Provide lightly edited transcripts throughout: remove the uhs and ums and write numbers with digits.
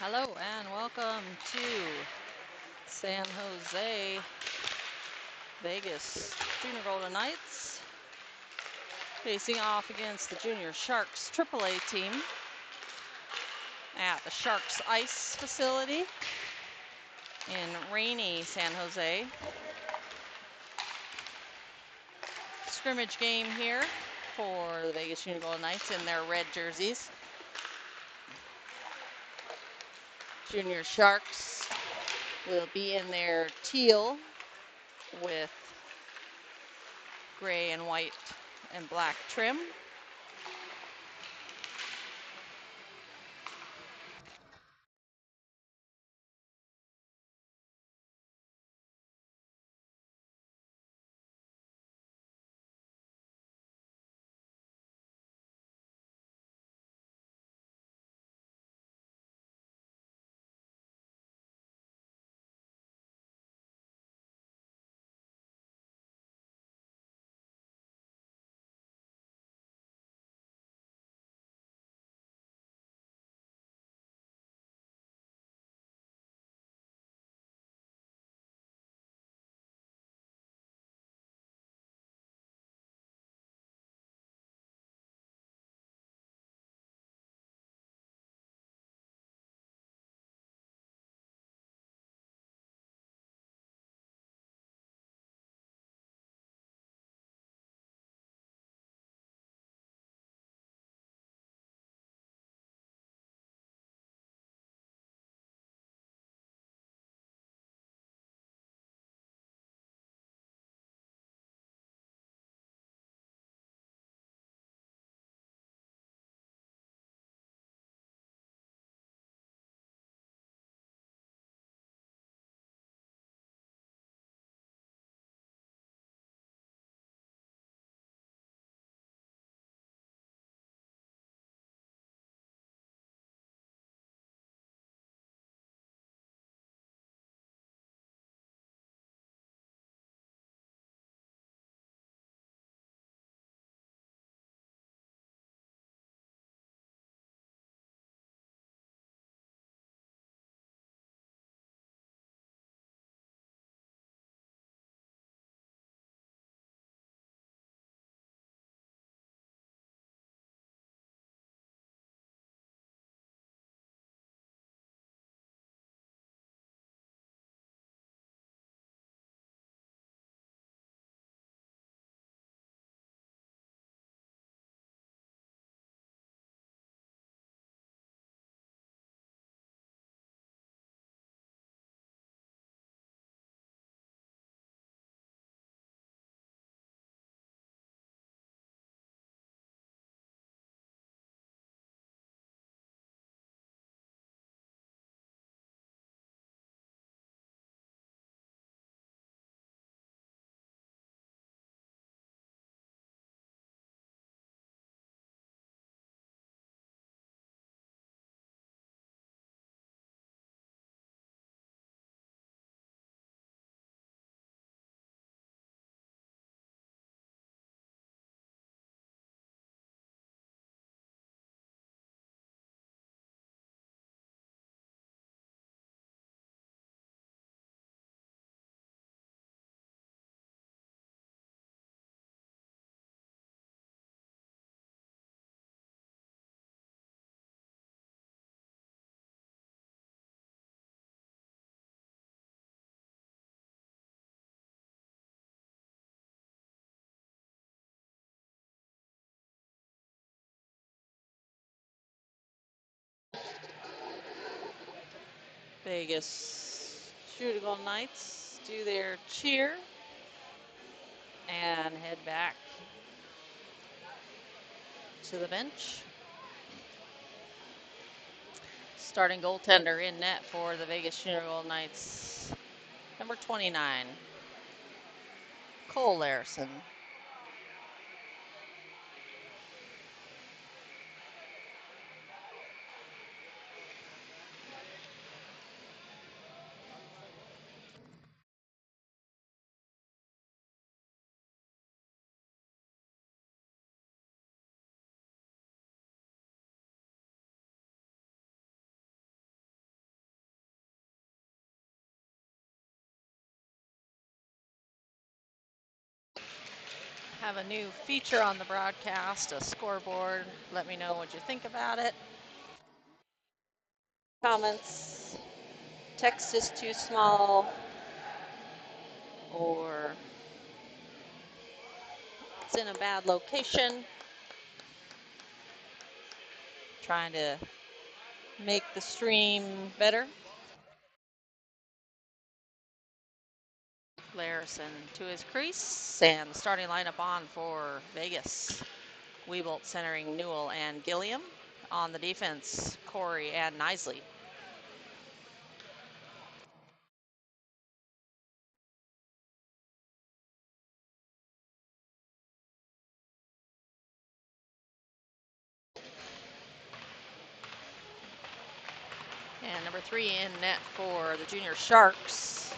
Hello and welcome to San Jose, Vegas Junior Golden Knights facing off against the Junior Sharks AAA team at the Sharks Ice facility in rainy San Jose. Scrimmage game here for the Vegas Junior Golden Knights in their red jerseys. Junior Sharks will be in their teal with gray and white and black trim. Vegas Junior Golden Knights do their cheer and head back to the bench. Starting goaltender in net for the Vegas Junior Golden Knights, number 29, Cole Larson. Have a new feature on the broadcast, a scoreboard. Let me know what you think about it. Comments. Text is too small, or it's in a bad location. Trying to make the stream better. Larison to his crease, and the starting lineup on for Vegas. Weebolt centering Newell and Gilliam. On the defense, Corey and Nisley. And number 3 in net for the Junior Sharks.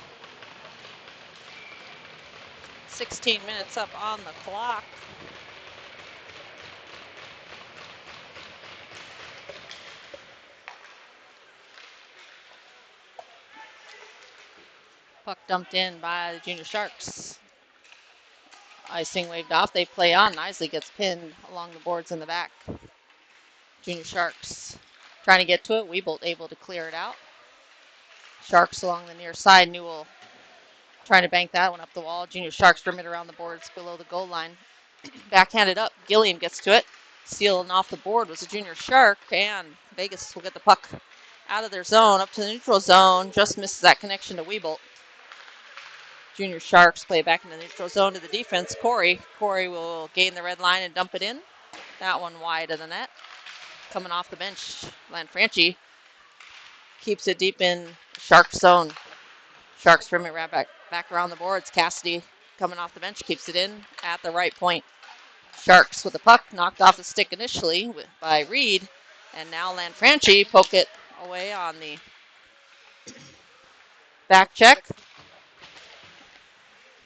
16 minutes up on the clock. Puck dumped in by the Junior Sharks. Icing waved off. They play on. Nisley gets pinned along the boards in the back. Junior Sharks trying to get to it. Weebolt able to clear it out. Sharks along the near side. Newell trying to bank that one up the wall. Junior Sharks rim it around the boards below the goal line. Backhanded up. Gilliam gets to it. Sealing off the board was a Junior Shark, and Vegas will get the puck out of their zone up to the neutral zone. Just misses that connection to Weebolt. Junior Sharks play back in the neutral zone to the defense. Corey will gain the red line and dump it in. That one wide of the net. Coming off the bench, Lanfranchi keeps it deep in Sharks zone. Sharks rim it right back around the boards. Cassidy coming off the bench keeps it in at the right point. Sharks with the puck knocked off the stick initially by Reed, and now Lanfranchi poke it away on the back check.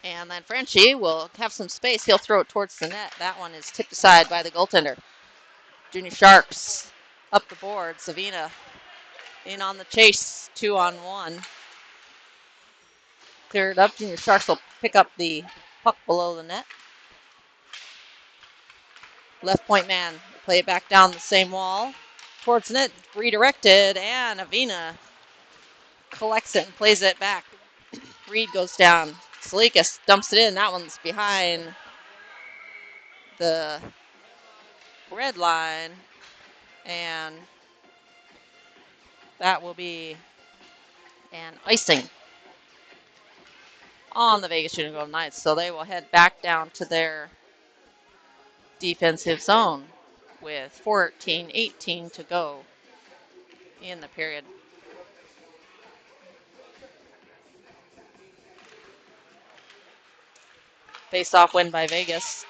And Lanfranchi will have some space. He'll throw it towards the net. That one is tipped aside by the goaltender. Junior Sharks up the board. Savina in on the chase, 2-on-1. Clear it up. Junior Sharks will pick up the puck below the net. Left point man, play it back down the same wall. Towards the net, redirected, and Avina collects it and plays it back. Reed goes down. Salikas dumps it in. That one's behind the red line, and that will be an icing on the Vegas Union Golden Knights. So they will head back down to their defensive zone with 14:18 to go in the period. Face-off win by Vegas.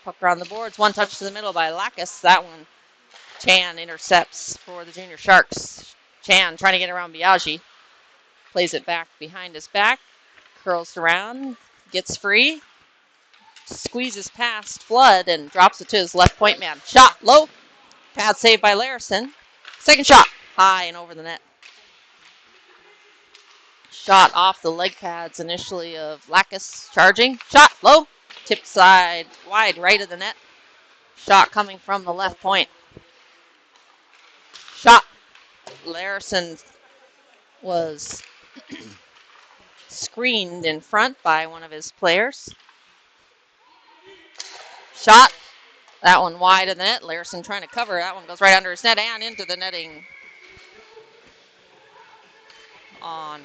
Puck around the boards. One touch to the middle by Lacus. That one, Chan intercepts for the Junior Sharks. Chan trying to get around Biaggi. Plays it back behind his back. Curls around. Gets free. Squeezes past Flood and drops it to his left point man. Shot low. Pad save by Larison. Second shot. High and over the net. Shot off the leg pads initially of Lacus charging. Shot low. Tip side wide right of the net. Shot coming from the left point. Shot. Larison was screened in front by one of his players. Shot. That one wide of the net. Larison trying to cover. That one goes right under his net and into the netting on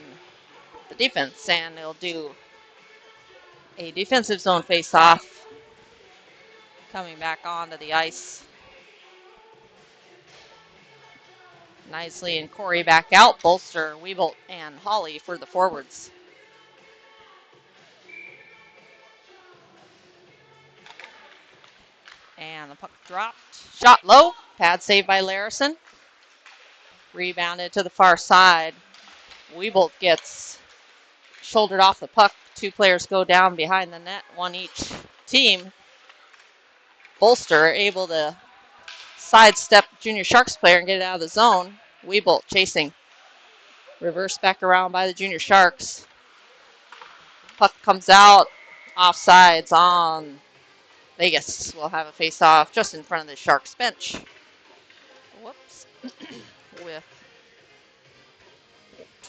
the defense. And they'll do a defensive zone face-off. Coming back onto the ice. Nisley and Corey back out. Bolster, Weebolt, and Hawley for the forwards. And the puck dropped. Shot low. Pad saved by Larison. Rebounded to the far side. Weebolt gets shouldered off the puck. Two players go down behind the net, one each team. Bolster able to sidestep Junior Sharks player and get it out of the zone. Weebolt chasing. Reverse back around by the Junior Sharks. Puck comes out. Offsides on Vegas will have a face-off just in front of the Sharks bench. Whoops. With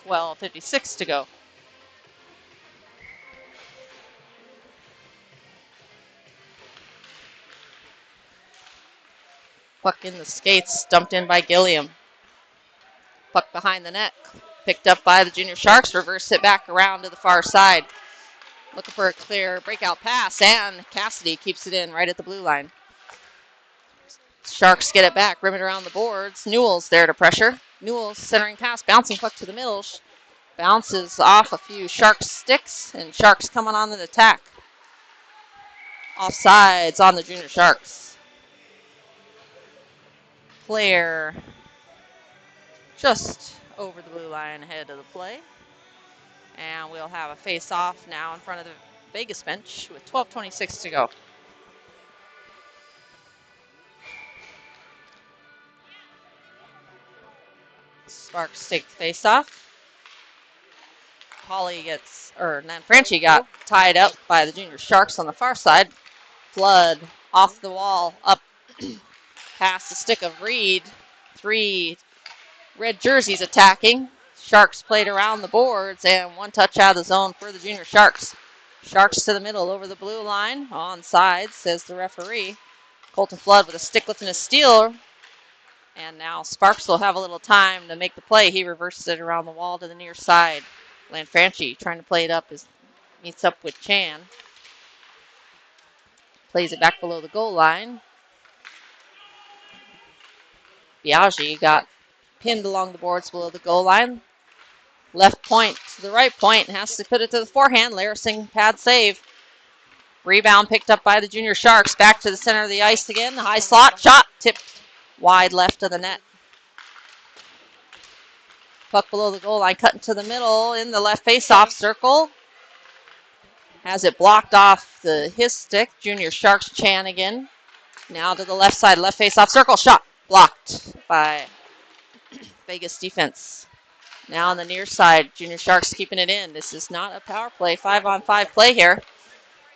12:56 to go. Puck in the skates, dumped in by Gilliam. Puck behind the net, picked up by the Junior Sharks, reverse it back around to the far side. Looking for a clear breakout pass, and Cassidy keeps it in right at the blue line. Sharks get it back, rim it around the boards. Newell's there to pressure. Newell's centering pass, bouncing puck to the middle. Bounces off a few Sharks sticks, and Sharks coming on the attack. Offsides on the Junior Sharks. Player just over the blue line ahead of the play. And we'll have a face-off now in front of the Vegas bench with 12:26 to go. Sparks take the face-off. Franchi got tied up by the Junior Sharks on the far side. Flood off the wall, up past the stick of Reed. 3 red jerseys attacking. Sharks played around the boards, and one touch out of the zone for the Junior Sharks. Sharks to the middle over the blue line. Onside, says the referee. Colton Flood with a stick lift and a steal. And now Sparks will have a little time to make the play. He reverses it around the wall to the near side. Lanfranchi trying to play it up, meets up with Chan. Plays it back below the goal line. Biaggi got pinned along the boards below the goal line. Left point to the right point and has to put it to the forehand. Larising pad save. Rebound picked up by the Junior Sharks. Back to the center of the ice again. The high slot shot tipped wide left of the net. Puck below the goal line, cut into the middle in the left face-off circle. Has it blocked off his stick. Junior Sharks Chan again. Now to the left side, left face-off circle. Shot blocked by Vegas defense. Now on the near side, Junior Sharks keeping it in. This is not a power play, 5-on-5 play here.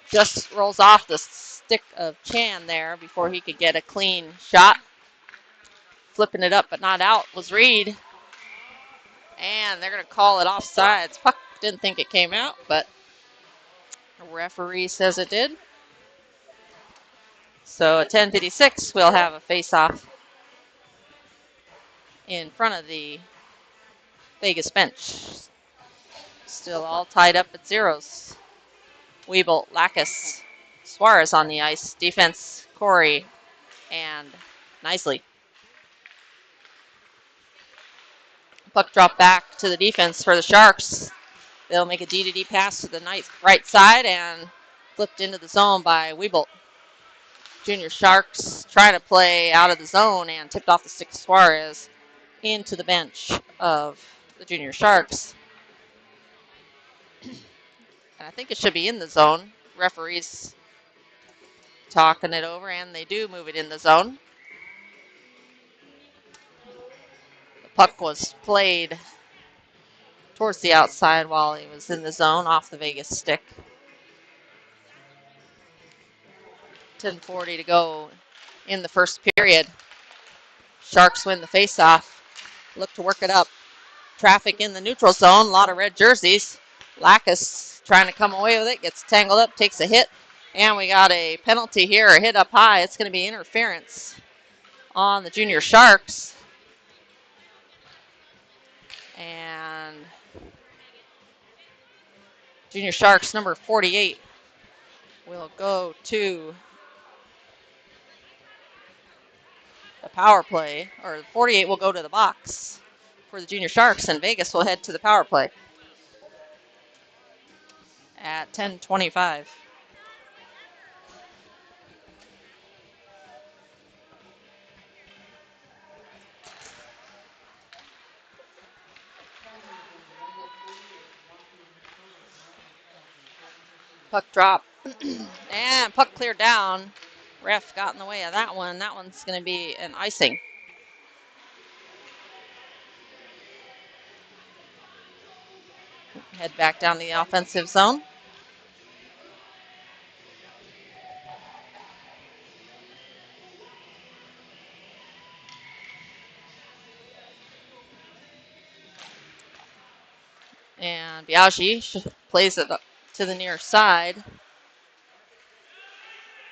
Just rolls off the stick of Chan there before he could get a clean shot. Flipping it up but not out was Reed. And they're going to call it offsides. Puck didn't think it came out, but the referee says it did. So at 10:56, we'll have a face-off in front of the Vegas bench. Still all tied up at zeros. Weeble, Lacus, Suarez on the ice. Defense, Corey, and Nisley. Puck drop back to the defense for the Sharks. They'll make a D-to-D pass to the right side and flipped into the zone by Weeble. Junior Sharks trying to play out of the zone and tipped off the stick of Suarez into the bench of the Junior Sharks. And I think it should be in the zone. Referees talking it over, and they do move it in the zone. The puck was played towards the outside while he was in the zone off the Vegas stick. 10:40 to go in the first period. Sharks win the faceoff. Look to work it up. Traffic in the neutral zone. A lot of red jerseys. Lacus trying to come away with it. Gets tangled up. Takes a hit. And we got a penalty here. A hit up high. It's going to be interference on the Junior Sharks. And Junior Sharks number 48 will go to the power play, or 48 will go to the box for the Junior Sharks, and Vegas will head to the power play at 10:25. Puck drop. And puck cleared down. Ref got in the way of that one. That one's going to be an icing. Head back down to the offensive zone. And Biaggi plays it up to the near side.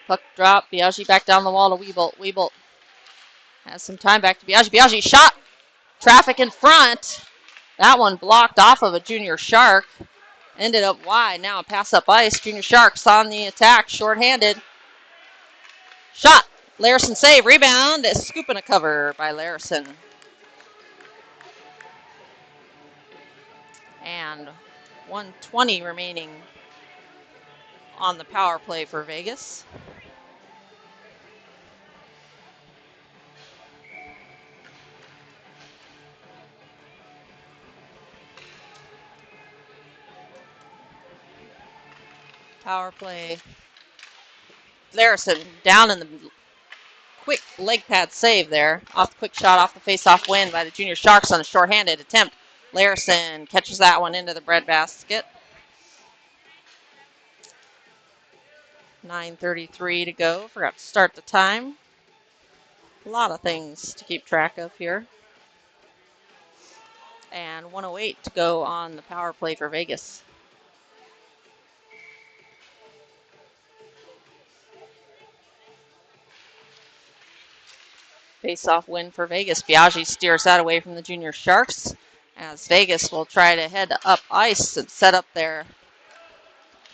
Puck drop. Biaggi back down the wall to Weebolt. Weebolt has some time back to Biaggi. Biaggi shot. Traffic in front. That one blocked off of a Junior Shark. Ended up wide. Now a pass up ice. Junior Sharks on the attack. Shorthanded. Shot. Larison save. Rebound. A scoop and a cover by Larison. And 1:20 remaining on the power play for Vegas. Power play. Larison down in the quick leg pad save there. Off quick shot off the face-off win by the Junior Sharks on a shorthanded attempt. Larison catches that one into the breadbasket. 9:33 to go. Forgot to start the time. A lot of things to keep track of here. And 1:08 to go on the power play for Vegas. Face-off win for Vegas. Biaggi steers that away from the Junior Sharks as Vegas will try to head up ice and set up their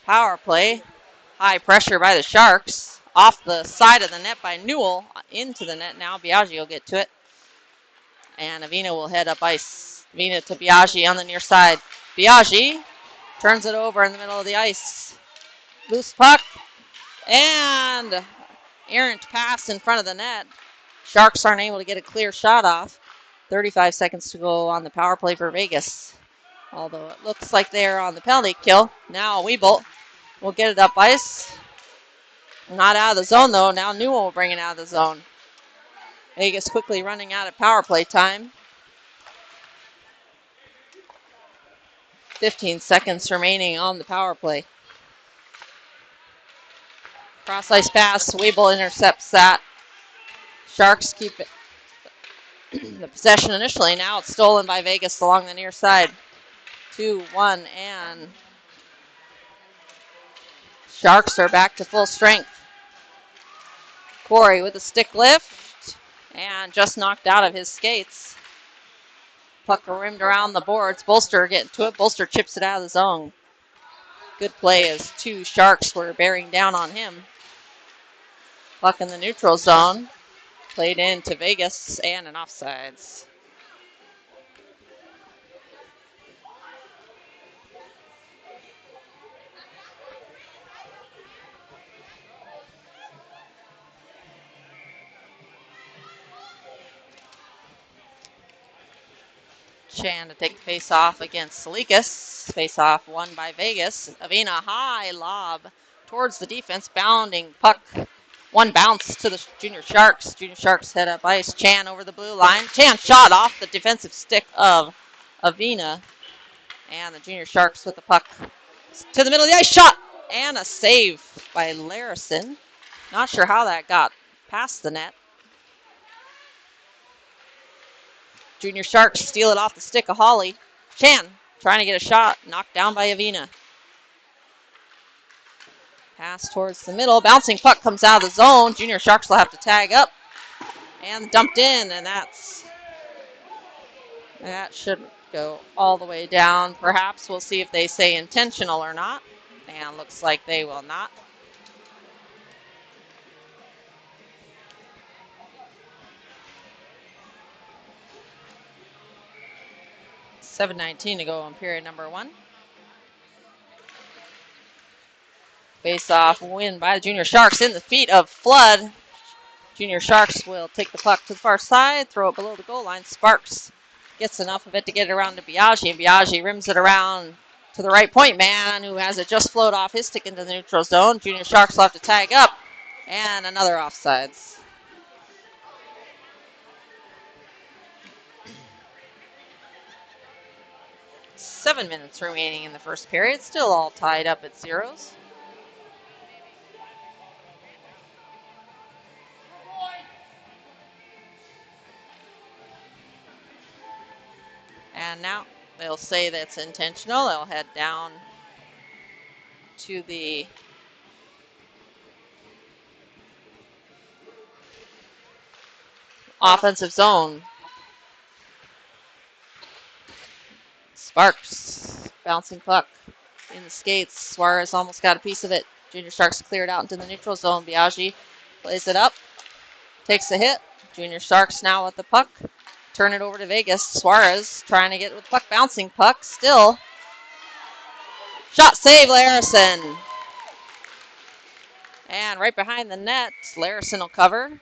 power play. High pressure by the Sharks. Off the side of the net by Newell. Into the net now. Biaggi will get to it. And Avina will head up ice. Avina to Biaggi on the near side. Biaggi turns it over in the middle of the ice. Loose puck. And errant pass in front of the net. Sharks aren't able to get a clear shot off. 35 seconds to go on the power play for Vegas. Although it looks like they're on the penalty kill. Now Weebolt will get it up ice. Not out of the zone though. Now Newell will bring it out of the zone. Vegas quickly running out of power play time. 15 seconds remaining on the power play. Cross ice pass. Weebolt intercepts that. Sharks keep it. The possession initially. Now it's stolen by Vegas along the near side. 2-1 and Sharks are back to full strength. Corey with a stick lift and just knocked out of his skates. Puck rimmed around the boards. Bolster getting to it. Bolster chips it out of the zone. Good play as two Sharks were bearing down on him. Puck in the neutral zone. Played into Vegas and an offsides. Chan to take the face off against Salikas. Face off won by Vegas. Avina high lob towards the defense. Bounding puck. One bounce to the Junior Sharks. Junior Sharks head up ice. Chan over the blue line. Chan shot off the defensive stick of Avina. And the Junior Sharks with the puck to the middle of the ice. Shot! And a save by Larison. Not sure how that got past the net. Junior Sharks steal it off the stick of Hawley. Chan trying to get a shot. Knocked down by Avina. Pass towards the middle. Bouncing puck comes out of the zone. Junior Sharks will have to tag up. And dumped in. And that should go all the way down. Perhaps we'll see if they say intentional or not. And looks like they will not. .7:19 to go on period number 1. Face-off win by the Junior Sharks in the feet of Flood. Junior Sharks will take the puck to the far side, throw it below the goal line. Sparks gets enough of it to get it around to Biaggi, and Biaggi rims it around to the right point man, who has it just float off his stick into the neutral zone. Junior Sharks will have to tag up, and another offsides. Seven minutes remaining in the first period, still all tied up at zeros. And now They'll say that's intentional. They'll head down to the offensive zone. Sparks, bouncing puck in the skates. Suarez almost got a piece of it. Junior Sharks cleared out into the neutral zone. Biaggi plays it up, takes a hit. Junior Sharks now with the puck. Turn it over to Vegas. Suarez trying to get with the puck, bouncing puck. Still. Shot save, Larison. And right behind the net, Larison will cover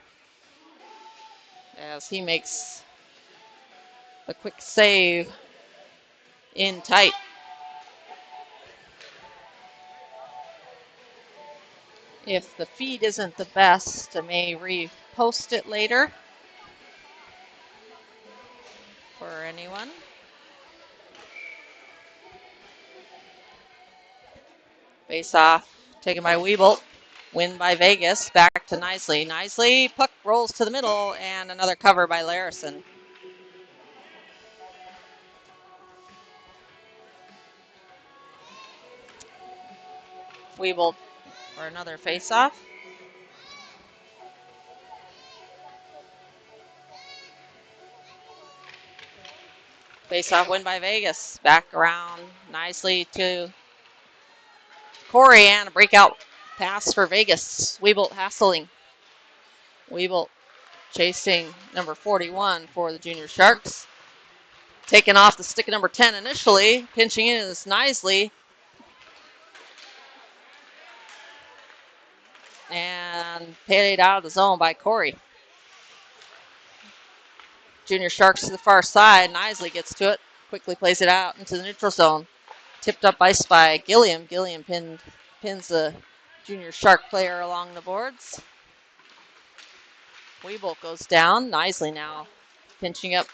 as he makes a quick save in tight. If the feed isn't the best, I may repost it later for anyone. Face off, taken by Weebolt. Win by Vegas, back to Nisley. Nisley, puck rolls to the middle, and another cover by Larison. Weebolt for another face-off. Face-off win by Vegas. Back around nicely to Corey, and a breakout pass for Vegas. Weebolt hassling. Weebolt chasing number 41 for the Junior Sharks. Taken off the stick of number 10 initially. Pinching in is Nisley. And paid out of the zone by Corey. Junior Sharks to the far side. Nisley gets to it. Quickly plays it out into the neutral zone. Tipped up ice by Gilliam. Gilliam pins the Junior Shark player along the boards. Weebolt goes down. Nisley now pinching up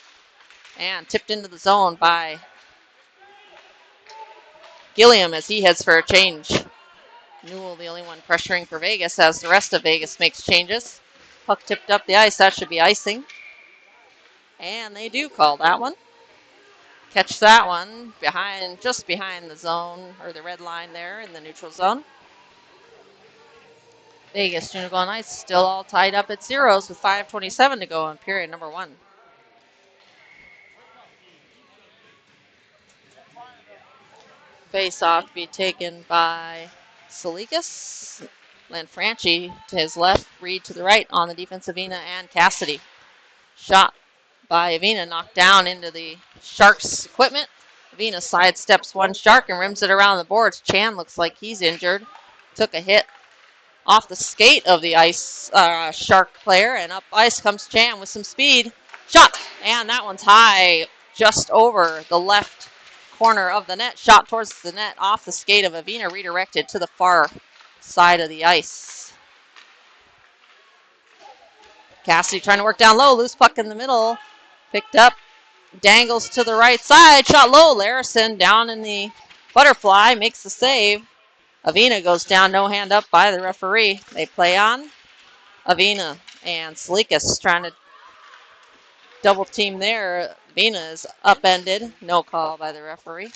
and tipped into the zone by Gilliam as he heads for a change. Newell the only one pressuring for Vegas as the rest of Vegas makes changes. Puck tipped up the ice. That should be icing. And they do call that one. Catch that one just behind the zone, or the red line there in the neutral zone. Vegas Junior Golden Knights still all tied up at zeros with 5:27 to go in period number 1. Face-off to be taken by Salikas. Lanfranchi to his left, Reed to the right on the defense of Avina and Cassidy. Shot by Avina, knocked down into the Sharks equipment. Avina sidesteps one Shark and rims it around the boards. Chan looks like he's injured. Took a hit off the skate of the ice Shark player, and up ice comes Chan with some speed. Shot! And that one's high, just over the left corner of the net. Shot towards the net off the skate of Avina, redirected to the far side of the ice. Cassidy trying to work down low. Loose puck in the middle. Picked up. Dangles to the right side. Shot low. Larison down in the butterfly. Makes the save. Avina goes down. No hand up by the referee. They play on. Avina and Salikas trying to double team there. Avina is upended. No call by the referee.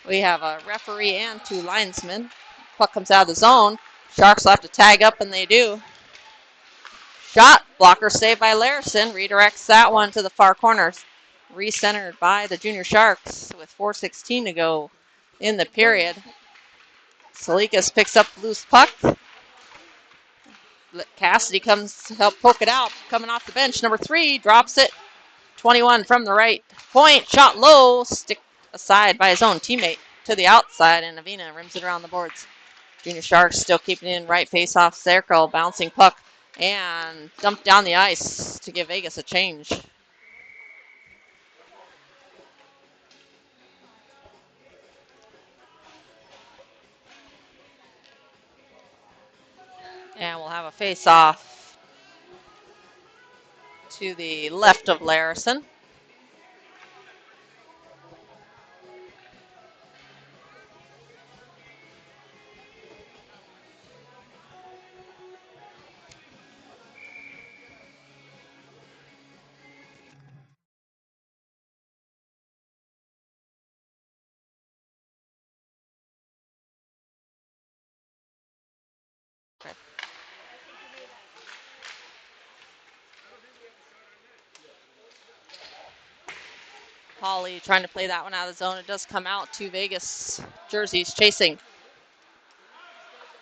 We have a referee and 2 linesmen. Puck comes out of the zone. Sharks will have to tag up, and they do. Shot. Blocker saved by Larison. Redirects that one to the far corner. Recentered by the Junior Sharks with 4:16 to go in the period. Salikas picks up the loose puck. Cassidy comes to help poke it out. Coming off the bench, number 3 drops it. 21 from the right point. Shot low. Stick aside by his own teammate to the outside, and Avina rims it around the boards. Junior Sharks still keeping it in right face-off circle. Bouncing puck and dumped down the ice to give Vegas a change. And we'll have a face-off to the left of Larison. Holly trying to play that one out of the zone. It does come out. 2 Vegas jerseys chasing.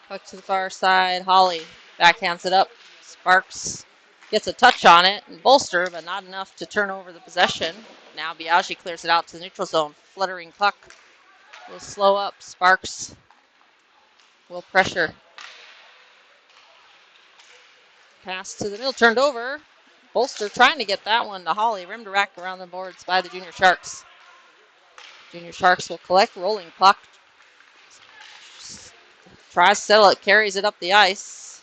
Puck to the far side. Holly backhands it up. Sparks gets a touch on it and bolster, but not enough to turn over the possession. Now Biaggi clears it out to the neutral zone. Fluttering puck will slow up. Sparks will pressure. Pass to the middle, turned over. Bolster trying to get that one to Holly. Rim to rack around the boards by the Junior Sharks. Junior Sharks will collect. Rolling puck. Tries to settle it, carries it up the ice.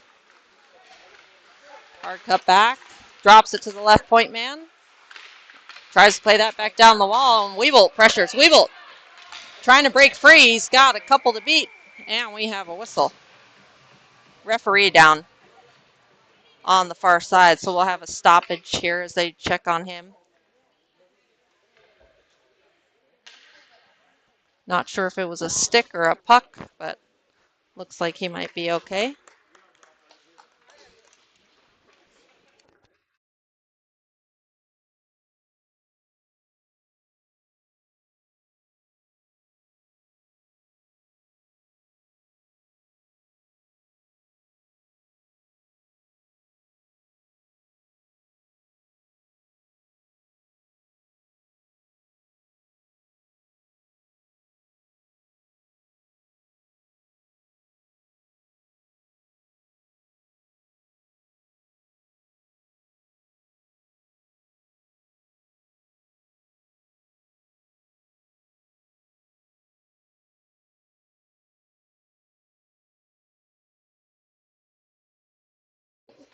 Hard cut back. Drops it to the left point man. Tries to play that back down the wall, and Weebolt pressures. Weebolt trying to break free. He's got a couple to beat, and we have a whistle. Referee down on the far side, so we'll have a stoppage here as they check on him. Not sure if it was a stick or a puck, but looks like he might be okay.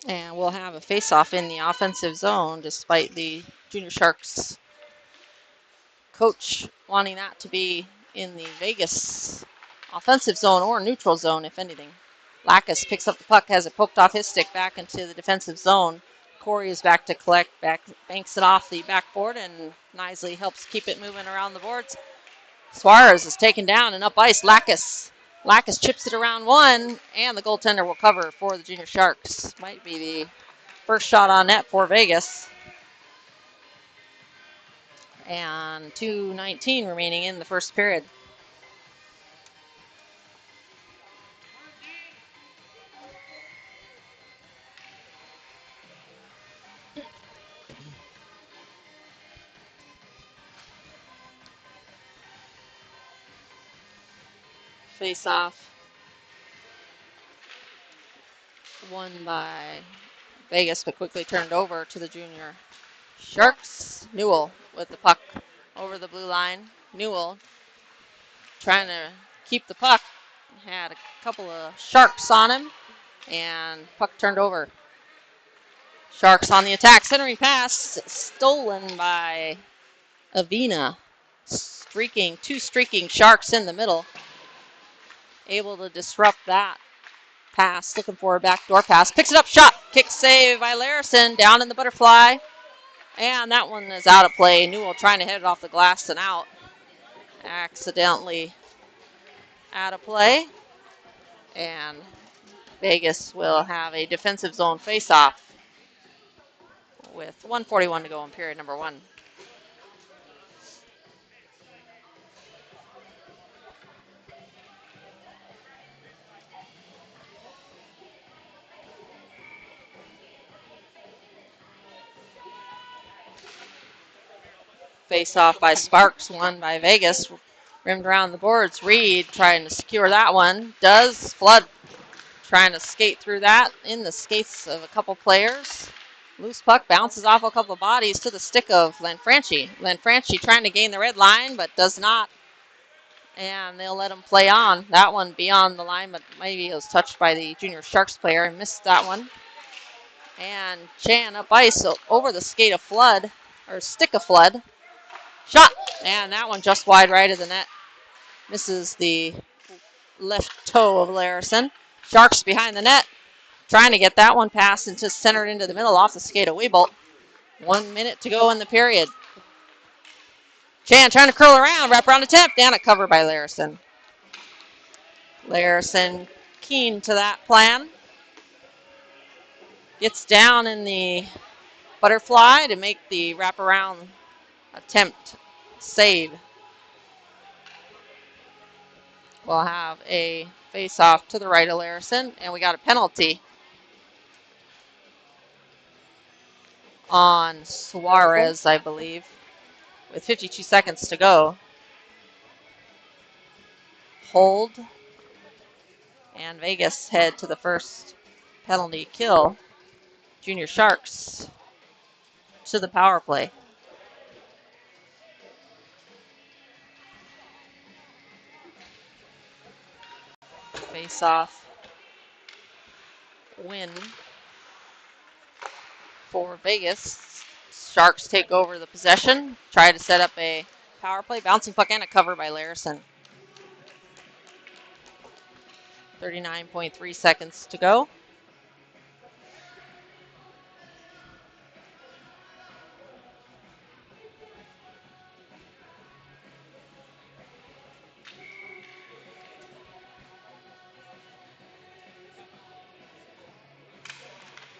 And we'll have a face-off in the offensive zone, despite the Junior Sharks coach wanting that to be in the Vegas offensive zone or neutral zone, if anything. Lacus picks up the puck, has it poked off his stick back into the defensive zone. Corey is back to collect, banks it off the backboard, and Knisely helps keep it moving around the boards. Suarez is taken down and up ice. Lacus chips it around one, and the goaltender will cover for the Junior Sharks. Might be the first shot on net for Vegas. And 2:19 remaining in the first period. Face off. Won by Vegas, but quickly turned over to the Junior Sharks. Newell with the puck over the blue line. Newell trying to keep the puck. Had a couple of Sharks on him, and puck turned over. Sharks on the attack. Centering pass stolen by Avina. Two streaking Sharks in the middle. Able to disrupt that pass. Looking for a backdoor pass. Picks it up. Shot. Kick save by Larison. Down in the butterfly. And that one is out of play. Newell trying to hit it off the glass and out. Accidentally out of play. And Vegas will have a defensive zone face-off with 1:41 to go in period number 1. Face-off by Sparks, won by Vegas. Rimmed around the boards. Reed trying to secure that one. Does. Flood trying to skate through that in the skates of a couple players. Loose puck bounces off a couple bodies to the stick of Lanfranchi. Lanfranchi trying to gain the red line, but does not. And they'll let him play on. That one beyond the line, but maybe it was touched by the Junior Sharks player and missed that one. And Chan up ice over the skate of Flood, or stick of Flood. Shot! And that one just wide right of the net. Misses the left toe of Larison. Sharks behind the net. Trying to get that one passed and just centered into the middle off the skate of Weebolt. 1 minute to go in the period. Chan trying to curl around, wrap around attempt, and a cover by Larison. Larison keen to that plan. Gets down in the butterfly to make the wraparound attempt Save. We'll have a face-off to the right of Larison, and we got a penalty on Suarez, I believe, with 52 seconds to go. Hold, and Vegas head to the first penalty kill. Junior Sharks to the power play. Face-off win for Vegas. Sharks take over the possession, try to set up a power play. Bouncing puck and a cover by Larison. 39.3 seconds to go.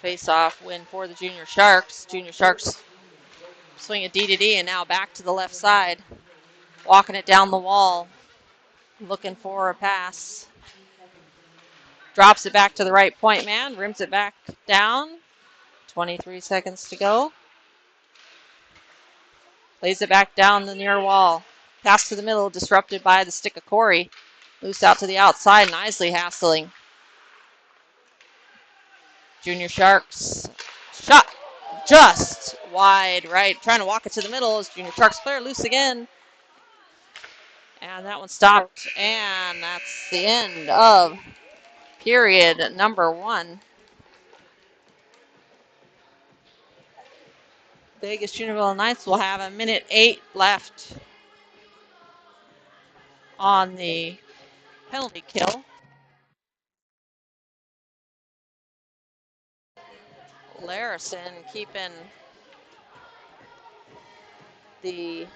Face-off win for the Junior Sharks. Junior Sharks swing a D-to-D and now back to the left side. Walking it down the wall. Looking for a pass. Drops it back to the right point man. Rims it back down. 23 seconds to go. Plays it back down the near wall. Pass to the middle, disrupted by the stick of Corey. Loose out to the outside, and Isley hassling. Junior Sharks. Shot just wide right. Trying to walk it to the middle as Junior Sharks player loose again. And that one stopped. And that's the end of period number 1. Vegas Juniorville Knights will have 1:08 left on the penalty kill. Larison keeping the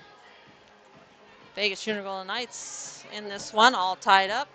Vegas Juniorville Knights in this one, all tied up.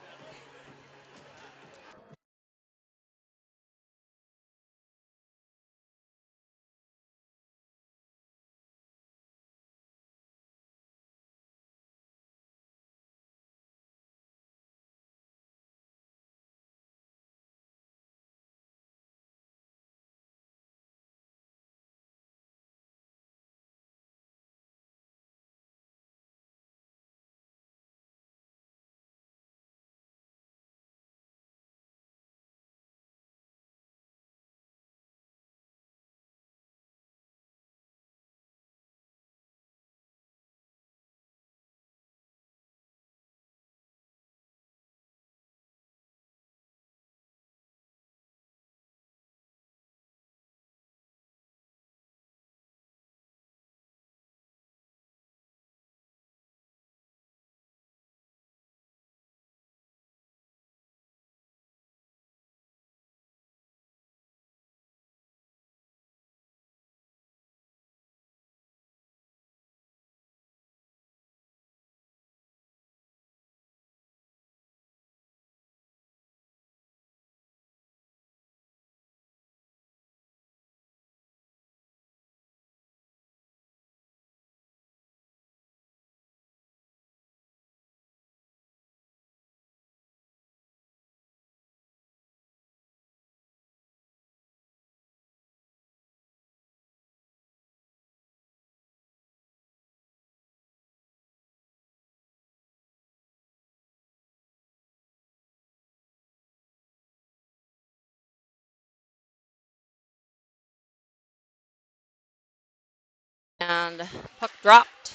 And puck dropped.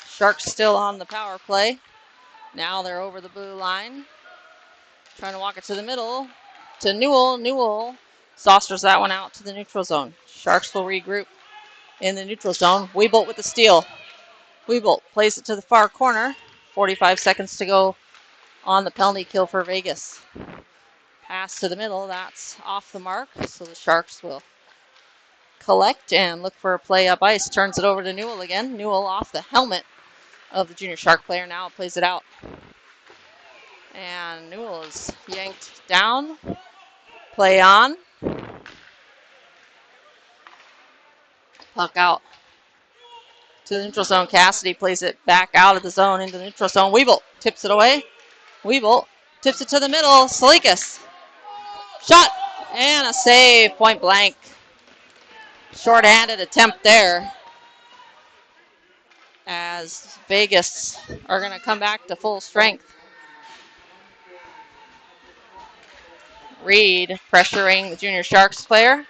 Sharks still on the power play. Now they're over the blue line. Trying to walk it to the middle to Newell. Newell saucers that one out to the neutral zone. Sharks will regroup in the neutral zone. Weebolt with the steal. Weebolt plays it to the far corner. 45 seconds to go on the penalty kill for Vegas. Pass to the middle. That's off the mark. So the Sharks will collect and look for a play up ice. Turns it over to Newell again. Newell off the helmet of the Junior Shark player. Now plays it out. And Newell is yanked down. Play on. Puck out. to the neutral zone. Cassidy plays it back out of the zone into the neutral zone. Weeble tips it away. Weeble tips it to the middle. Salikas. Shot and a save, point blank. Short-handed attempt there as Vegas are going to come back to full strength. Reed pressuring the Junior Sharks player.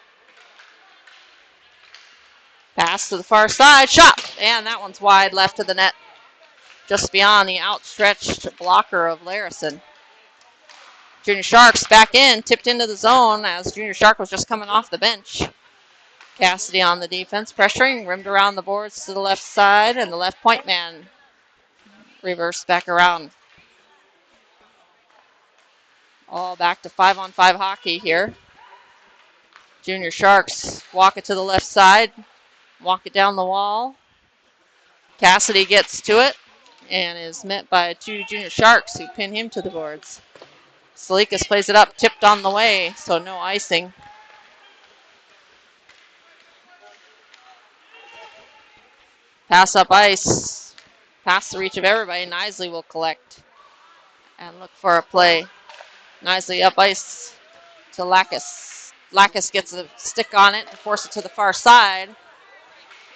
Pass to the far side. Shot. And that one's wide left of the net. Just beyond the outstretched blocker of Larison. Junior Sharks back in. Tipped into the zone as Junior Shark was just coming off the bench. Cassidy on the defense. Pressuring. Rimmed around the boards to the left side. And the left point man reversed back around. All back to 5-on-5 hockey here. Junior Sharks walk it to the left side. Walk it down the wall. Cassidy gets to it and is met by two Junior Sharks who pin him to the boards. Salikas plays it up, tipped on the way, so no icing. Pass up ice. Past the reach of everybody. Nisley will collect and look for a play. Nisley up ice to Lacus. Lacus gets a stick on it to force it to the far side.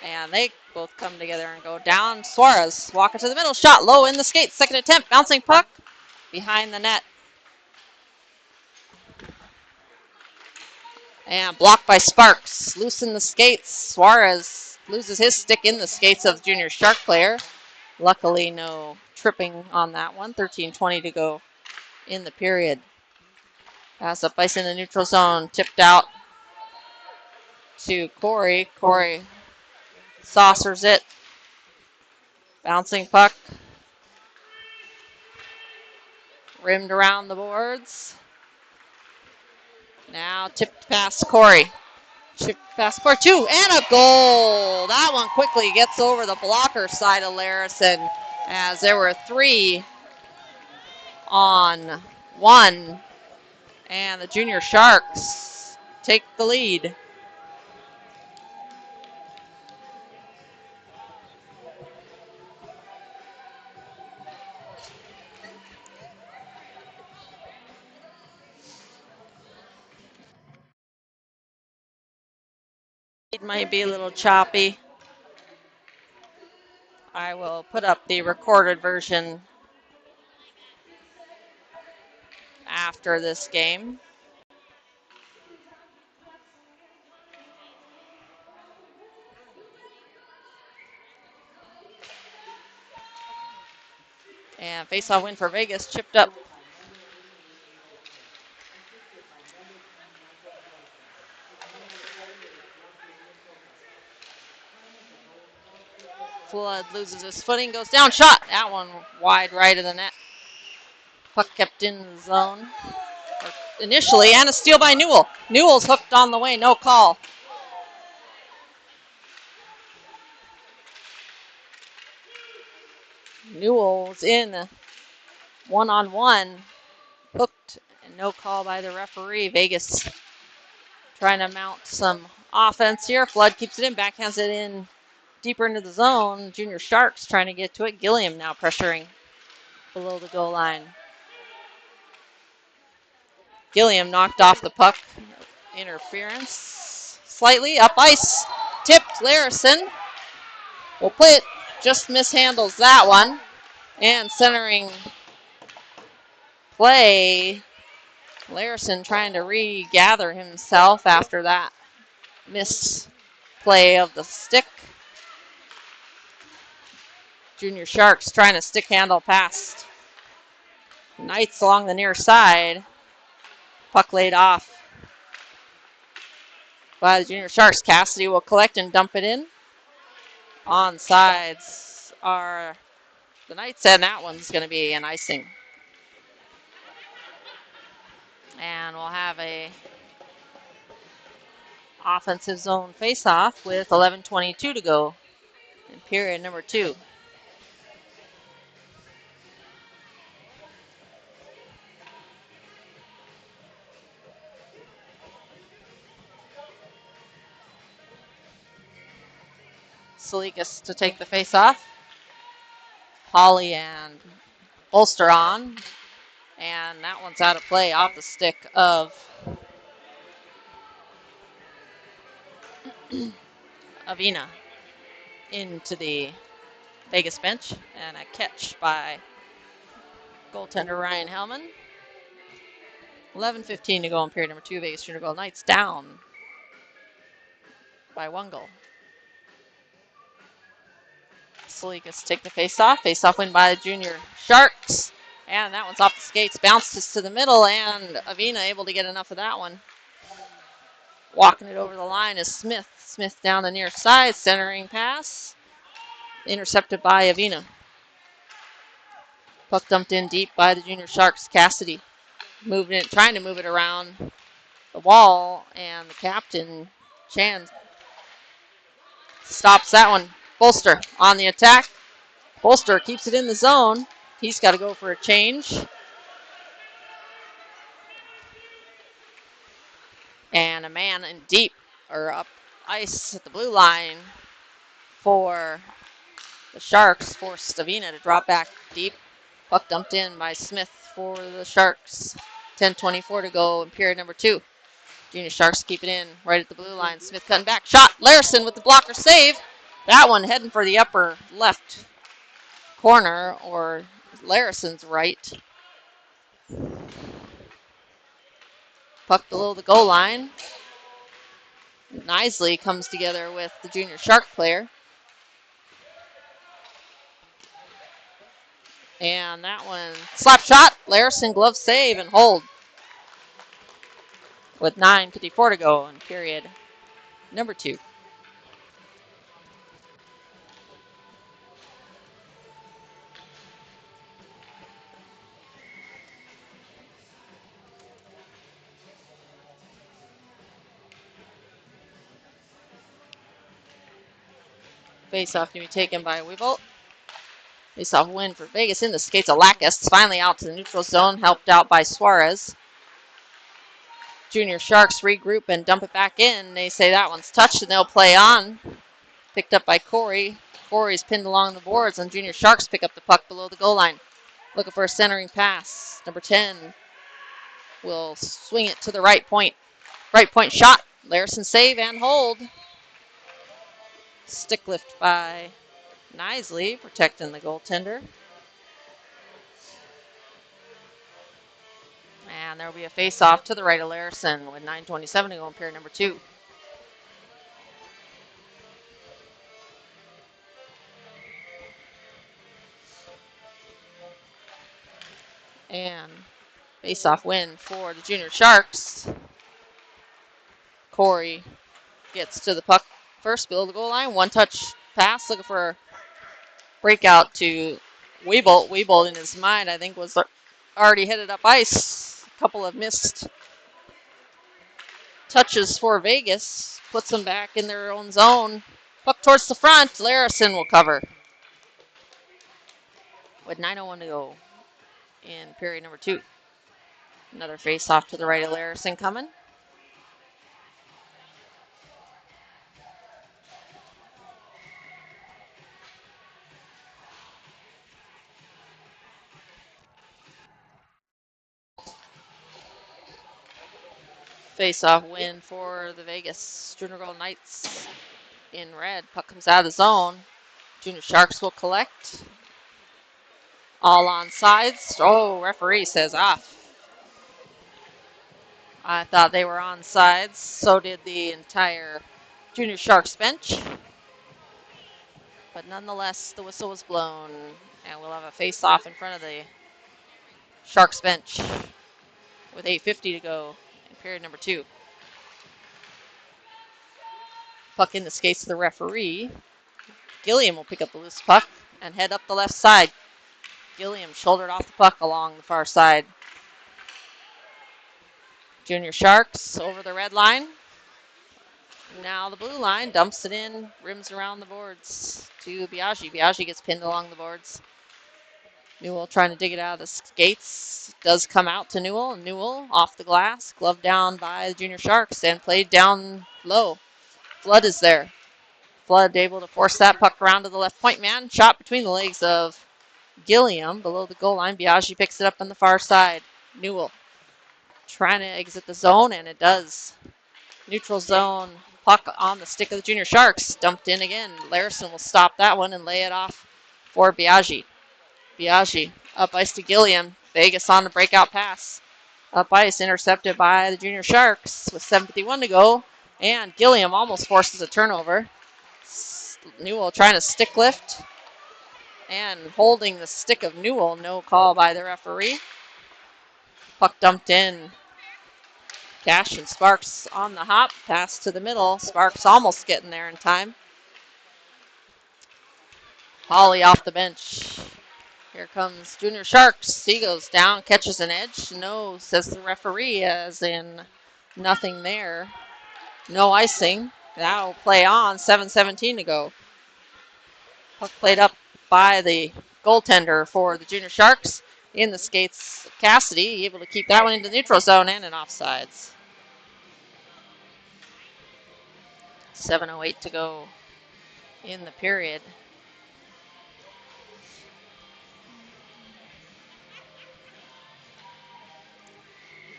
And they both come together and go down. Suarez, walk it to the middle. Shot low in the skates. Second attempt. Bouncing puck behind the net. And blocked by Sparks. Loose in the skates. Suarez loses his stick in the skates of the Junior Shark player. Luckily, no tripping on that one. 13:20 to go in the period. Pass up ice in the neutral zone. Tipped out to Corey. Corey saucers it. Bouncing puck. Rimmed around the boards. Now tipped past Corey. Tipped past Corey. 2 and a goal. That one quickly gets over the blocker side of Larison as there were 3 on 1. And the Junior Sharks take the lead. It might be a little choppy. I will put up the recorded version after this game. And face-off win for Vegas, chipped up. Flood loses his footing, goes down, shot. That one wide right of the net. Puck kept in the zone initially, and a steal by Newell. Newell's hooked on the way, no call. Newell's in one-on-one, hooked, and no call by the referee. Vegas trying to mount some offense here. Flood keeps it in, backhands it in deeper into the zone. Junior Sharks trying to get to it. Gilliam now pressuring below the goal line. Gilliam knocked off the puck. Interference. Slightly up ice. Tipped Larison. Will play it. Just mishandles that one. And centering play. Larison trying to regather himself after that misplay of the stick. Junior Sharks trying to stick handle past Knights along the near side. Puck laid off by the Junior Sharks. Cassidy will collect and dump it in. On sides are the Knights, and that one's going to be an icing. And we'll have a offensive zone face-off with 11:22 to go in period number 2. Salikas to take the face off. Holly and Bolster on. And that one's out of play off the stick of Avina into the Vegas bench. And a catch by goaltender Ryan Hellman. 11:15 to go in period number 2. Vegas Junior Gold Knights down by 1 goal. Salikas take the face-off. Face-off win by the Junior Sharks. And that one's off the skates. Bounces to the middle, and Avina able to get enough of that one. Walking it over the line is Smith. Smith down the near side, centering pass. Intercepted by Avina. Puck dumped in deep by the Junior Sharks. Cassidy moving it, trying to move it around the wall, and the captain, Chan, stops that one. Bolster on the attack. Bolster keeps it in the zone. He's got to go for a change. And a man in deep, or up ice at the blue line for the Sharks, forced Avina to drop back deep. Puck dumped in by Smith for the Sharks. 10:24 to go in period number 2. Junior Sharks keep it in right at the blue line. Smith cutting back. Shot. Larison with the blocker save. That one heading for the upper left corner, or Larison's right. Puck below the goal line. Nisley comes together with the Junior Shark player. And that one, slap shot. Larison glove save and hold. With 9:54 to go in period number 2. Face-off to be taken by Weebolt. Face-off win for Vegas in the skates of Lacus. Finally out to the neutral zone, helped out by Suarez. Junior Sharks regroup and dump it back in. They say that one's touched and they'll play on. Picked up by Corey. Corey's pinned along the boards, and Junior Sharks pick up the puck below the goal line. Looking for a centering pass. Number 10 will swing it to the right point. Right point shot. Larison save and hold. Stick lift by Nisley, protecting the goaltender. And there will be a face-off to the right of Larison with 9:27 to go in period number 2. And face-off win for the Junior Sharks. Corey gets to the puck first, below the goal line. One-touch pass, looking for a breakout to Weebolt. Weebolt in his mind, I think, was already headed up ice. A couple of missed touches for Vegas. Puts them back in their own zone. Puck towards the front. Larison will cover. With 9:01 to go in period number 2. Another face-off to the right of Larison coming. Face-off win for the Vegas Junior Gold Knights in red. Puck comes out of the zone. Junior Sharks will collect. All on sides. Oh, referee says off. I thought they were on sides. So did the entire Junior Sharks bench. But nonetheless, the whistle was blown. And we'll have a face-off in front of the Sharks bench with 8:50 to go in period number 2. Puck in the skates of the referee. Gilliam will pick up the loose puck and head up the left side. Gilliam shouldered off the puck along the far side. Junior Sharks over the red line. Now the blue line dumps it in, rims around the boards to Biaggi. Biaggi gets pinned along the boards. Newell trying to dig it out of the skates. Does come out to Newell. Newell off the glass, gloved down by the Junior Sharks and played down low. Flood is there. Flood able to force that puck around to the left point man. Shot between the legs of Gilliam below the goal line. Biaggi picks it up on the far side. Newell trying to exit the zone, and it does. Neutral zone puck on the stick of the Junior Sharks. Dumped in again. Larison will stop that one and lay it off for Biaggi. Biaggi up ice to Gilliam. Vegas on the breakout pass. Up ice, intercepted by the Junior Sharks with 7:51 to go. And Gilliam almost forces a turnover. Newell trying to stick lift and holding the stick of Newell. No call by the referee. Puck dumped in. Cash and Sparks on the hop. Pass to the middle. Sparks almost getting there in time. Holly off the bench. Here comes Junior Sharks. He goes down, catches an edge. No, says the referee, as in nothing there. No icing. Now play on. 7:17 to go. Puck played up by the goaltender for the Junior Sharks. In the skates, Cassidy able to keep that one into the neutral zone and an offsides. 7:08 to go in the period.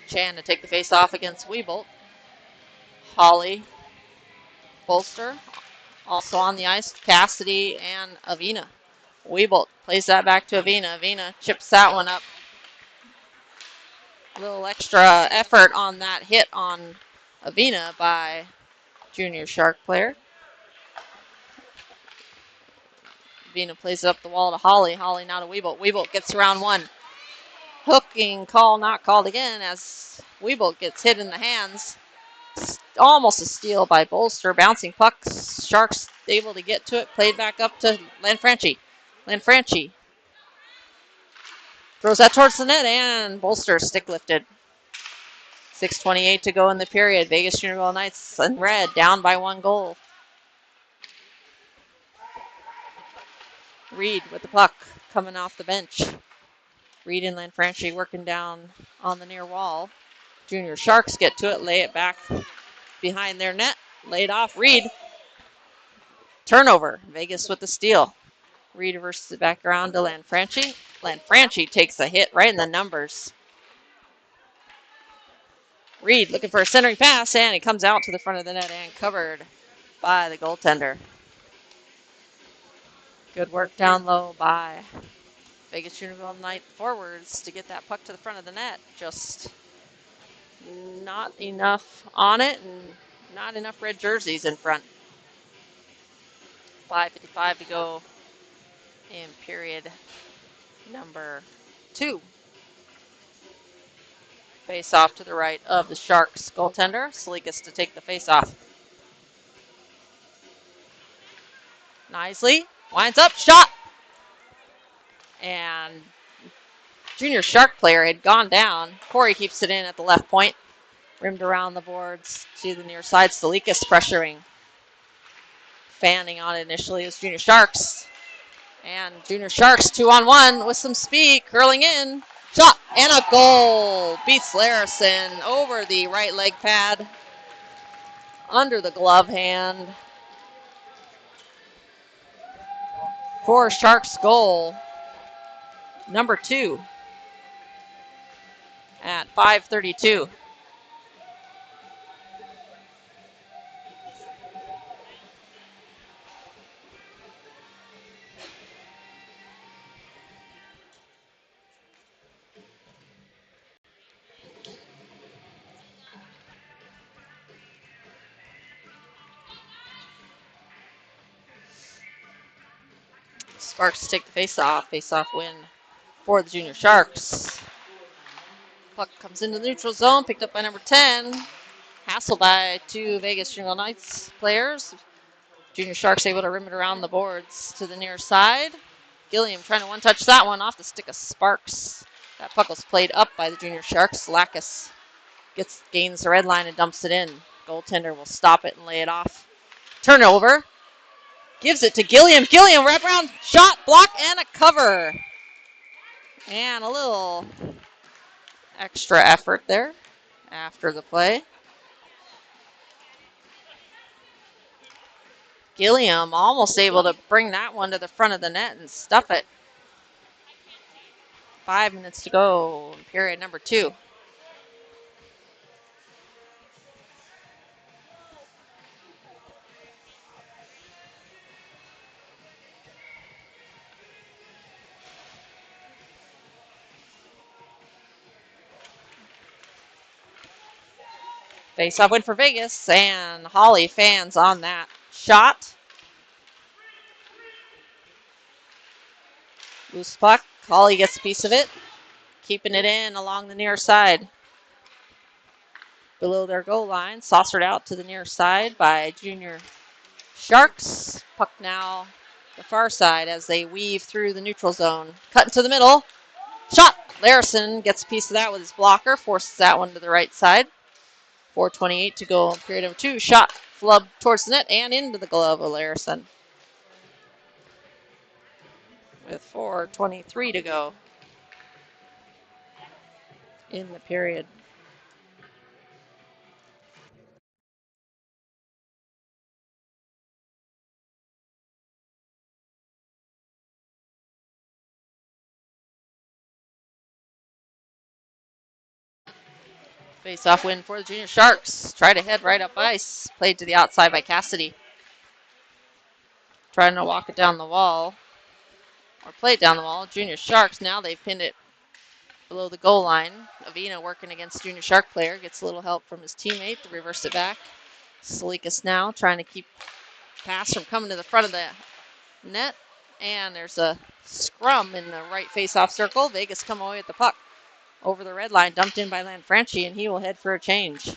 Chan to take the face off against Weebolt. Holly, Bolster, also on the ice, Cassidy and Avina. Weebolt plays that back to Avina. Avina chips that one up. A little extra effort on that hit on Avina by Junior Shark player. Avina plays it up the wall to Holly. Holly now to Weebolt. Weebolt gets around one. Hooking call not called again as Weebolt gets hit in the hands. Almost a steal by Bolster. Bouncing pucks. Sharks able to get to it. Played back up to Lanfranchi. Lanfranchi throws that towards the net, and Bolster stick lifted. 6:28 to go in the period. Vegas Junior Golden Knights in red, down by 1 goal. Reed with the puck coming off the bench. Reed and Lanfranchi working down on the near wall. Junior Sharks get to it, lay it back behind their net. Laid off. Reed. Turnover. Vegas with the steal. Reed reverses it back around to Lanfranchi. Lanfranchi takes a hit right in the numbers. Reed looking for a centering pass, and he comes out to the front of the net and covered by the goaltender. Good work down low by Vegas Junior Golden Knight forwards to get that puck to the front of the net. Just not enough on it and not enough red jerseys in front. 5:55 to go in period number 2. Face off to the right of the Sharks goaltender. Salikas to take the face off. Nicely. Winds up. Shot. And Junior Shark player had gone down. Corey keeps it in at the left point. Rimmed around the boards to the near side. Salikas pressuring. Fanning on it initially is Junior Sharks. And Junior Sharks 2-on-1 with some speed. Curling in. Shot and a goal. Beats Larison over the right leg pad. Under the glove hand. For Sharks goal. Number 2. At 5:32. Sparks take the face-off. Face-off win for the Junior Sharks. Puck comes into the neutral zone, picked up by number 10. Hassled by 2 Vegas Junior Knights players. Junior Sharks able to rim it around the boards to the near side. Gilliam trying to one-touch that one off the stick of Sparks. That puck was played up by the Junior Sharks. Lacus gains the red line and dumps it in. Goaltender will stop it and lay it off. Turnover. Gives it to Gilliam. Gilliam, wraparound shot, block, and a cover. And a little extra effort there after the play. Gilliam almost able to bring that one to the front of the net and stuff it. 5 minutes to go, period number 2. Face-off win for Vegas, and Holly fans on that shot. Loose puck. Holly gets a piece of it, keeping it in along the near side. Below their goal line, saucered out to the near side by Junior Sharks. Puck now the far side as they weave through the neutral zone. Cut into the middle. Shot. Larison gets a piece of that with his blocker, forces that one to the right side. 4:28 to go in period number 2. Shot flub towards the net and into the glove of Larison. With 4:23 to go in the period. Face-off win for the Junior Sharks. Try to head right up ice. Played to the outside by Cassidy. Trying to walk it down the wall. Or play it down the wall. Junior Sharks, now they've pinned it below the goal line. Avina working against Junior Shark player. Gets a little help from his teammate to reverse it back. Salikas now trying to keep pass from coming to the front of the net. And there's a scrum in the right face-off circle. Vegas come away with the puck. Over the red line, dumped in by Lanfranchi, and he will head for a change.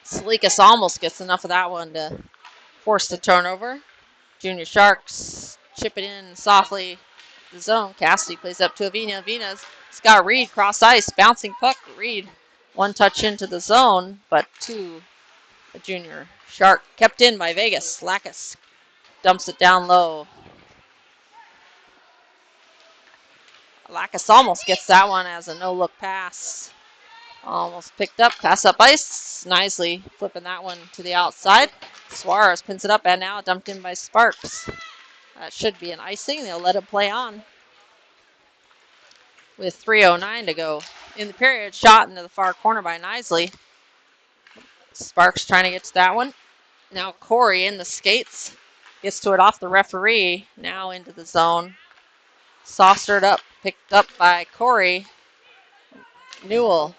Salikas almost gets enough of that one to force the turnover. Junior Sharks chip it in softly. The zone. Cassidy plays up to Avina. Avina's got Reed cross ice, bouncing puck. Reed one touch into the zone, but to a Junior Shark kept in by Vegas. Lacus dumps it down low. Lacus almost gets that one as a no-look pass. Almost picked up, pass up ice. Nicely flipping that one to the outside. Suarez pins it up and now dumped in by Sparks. That should be an icing. They'll let him play on. With 3:09 to go in the period, shot into the far corner by Nisley. Sparks trying to get to that one. Now Corey in the skates. Gets to it off the referee. Now into the zone. Saucered up, picked up by Corey. Newell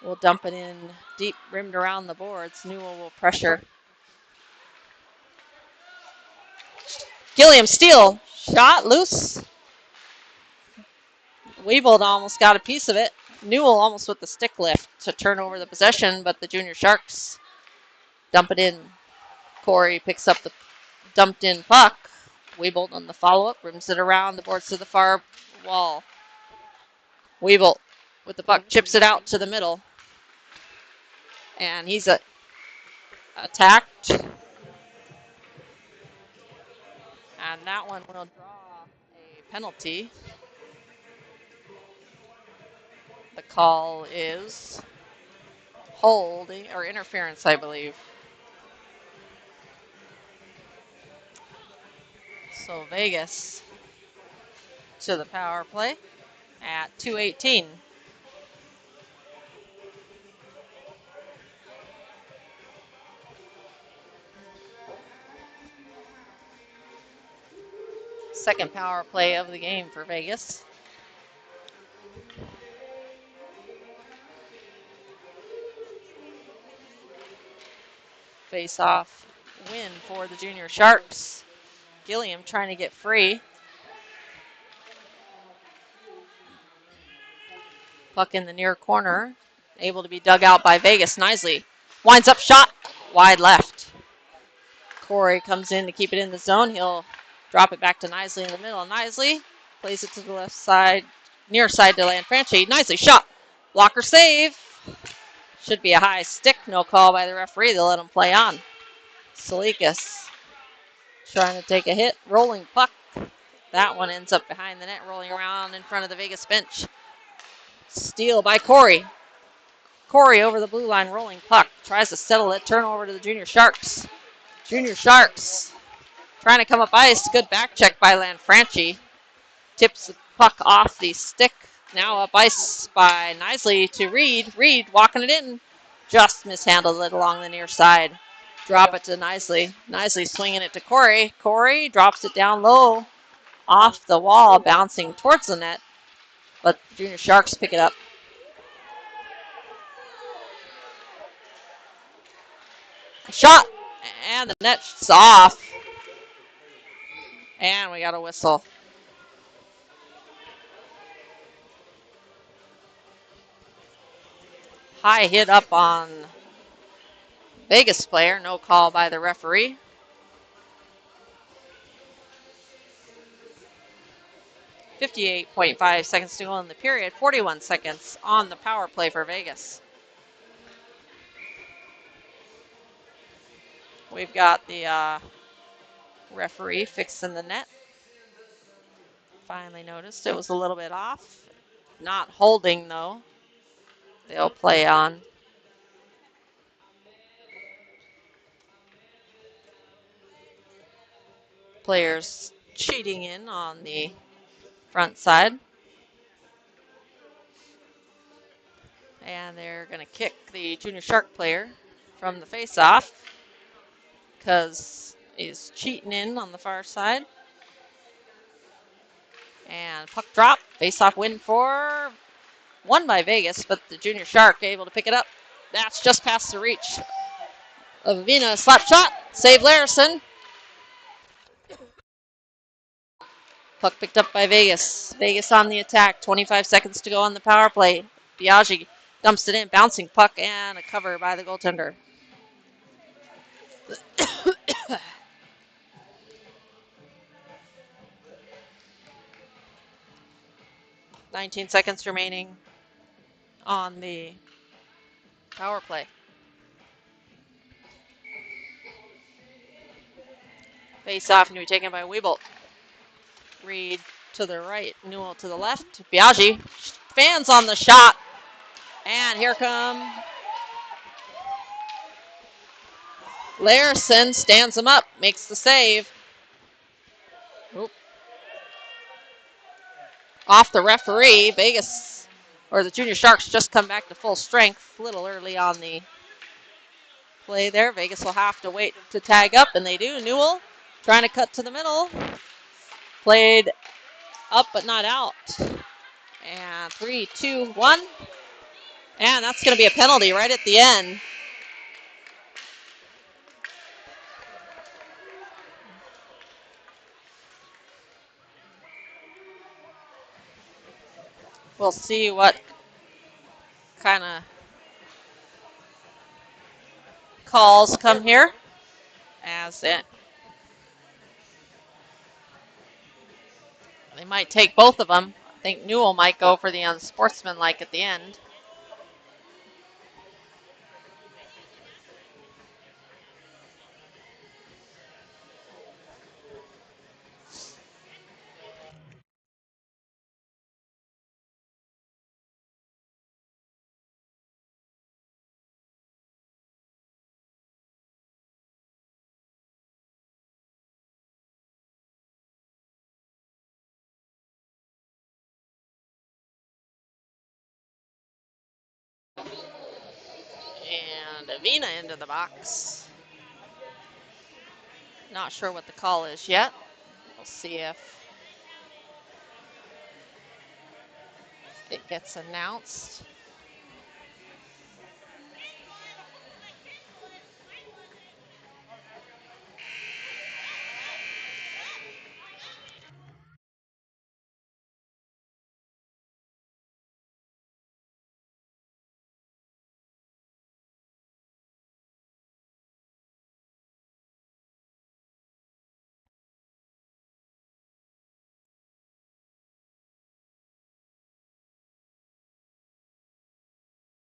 will dump it in deep, rimmed around the boards. Newell will pressure. Gilliam steal. Shot loose. Weebold almost got a piece of it. Newell almost with the stick lift to turn over the possession, but the Junior Sharks dump it in. Corey picks up the dumped in puck. Weebold on the follow-up, rims it around the boards to the far wall. Weebold with the puck, chips it out to the middle. And he's attacked. And that one will draw a penalty. The call is holding or interference, I believe. So Vegas to the power play at 2:18. Second power play of the game for Vegas. Face-off win for the Junior Sharks. Gilliam trying to get free. Puck in the near corner. Able to be dug out by Vegas. Nisley winds up shot. Wide left. Corey comes in to keep it in the zone. He'll drop it back to Nisley in the middle. Nisley plays it to the left side. Near side to Lanfranchi. Nisley shot. Blocker save. Should be a high stick. No call by the referee. They'll let him play on. Salikas trying to take a hit. Rolling puck. That one ends up behind the net, rolling around in front of the Vegas bench. Steal by Corey. Corey over the blue line, rolling puck. Tries to settle it, turn over to the Junior Sharks. Junior Sharks trying to come up ice. Good back check by Lanfranchi. Tips the puck off the stick. Now up ice by Nisley to Reed. Reed walking it in. Just mishandled it along the near side. Drop it to Nisley. Nisley swinging it to Corey. Corey drops it down low off the wall, bouncing towards the net. But Junior Sharks pick it up. Shot! And the net's off. And we got a whistle. High hit up on Vegas player. No call by the referee. 58.5 seconds to go in the period. 41 seconds on the power play for Vegas. We've got the referee fixing the net. Finally noticed it was a little bit off. Not holding, though. They'll play on. Players cheating in on the front side. And they're going to kick the Junior Shark player from the face-off because he's cheating in on the far side. And puck drop. Face-off win for won by Vegas, but the Junior Shark able to pick it up. That's just past the reach of Avina. Slap shot. Save Larison. Puck picked up by Vegas. Vegas on the attack. 25 seconds to go on the power play. Biaggi dumps it in. Bouncing puck and a cover by the goaltender. 19 seconds remaining on the power play. Face off and to be taken by Weebolt. Reed to the right, Newell to the left. Biaggi fans on the shot. And here come Larison, stands him up, makes the save. Oop. Off the referee. Vegas, or the Junior Sharks, just come back to full strength. A little early on the play there. Vegas will have to wait to tag up, and they do. Newell trying to cut to the middle. Played up but not out. And 3, 2, 1. And that's going to be a penalty right at the end. We'll see what kind of calls come here. As it, they might take both of them. I think Newell might go for the unsportsmanlike at the end. And Avina into the box. Not sure what the call is yet. We'll see if it gets announced.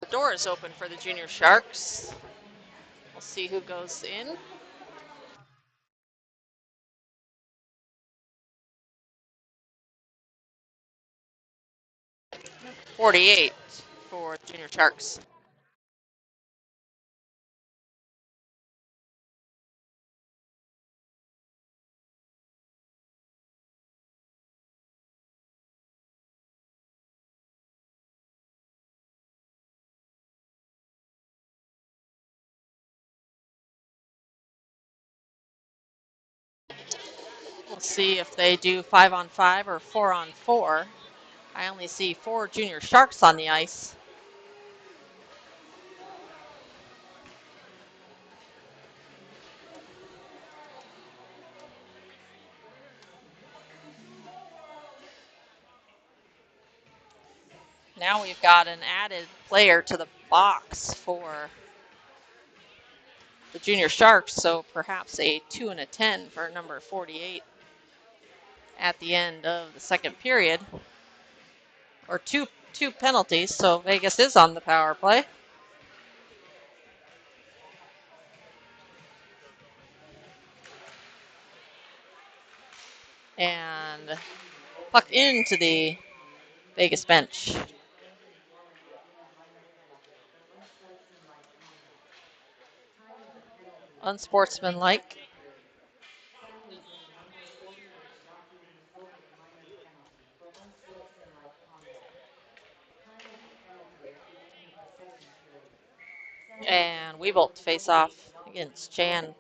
The door is open for the Junior Sharks. We'll see who goes in. 48 for Junior Sharks. We'll see if they do 5-on-5 or 4-on-4. I only see 4 junior Sharks on the ice. Now we've got an added player to the box for the junior Sharks, so perhaps a 2 and a 10 for number 48 at the end of the second period. Or two penalties, so Vegas is on the power play. And puck into the Vegas bench. Unsportsmanlike. And Weebolt face off against Chan.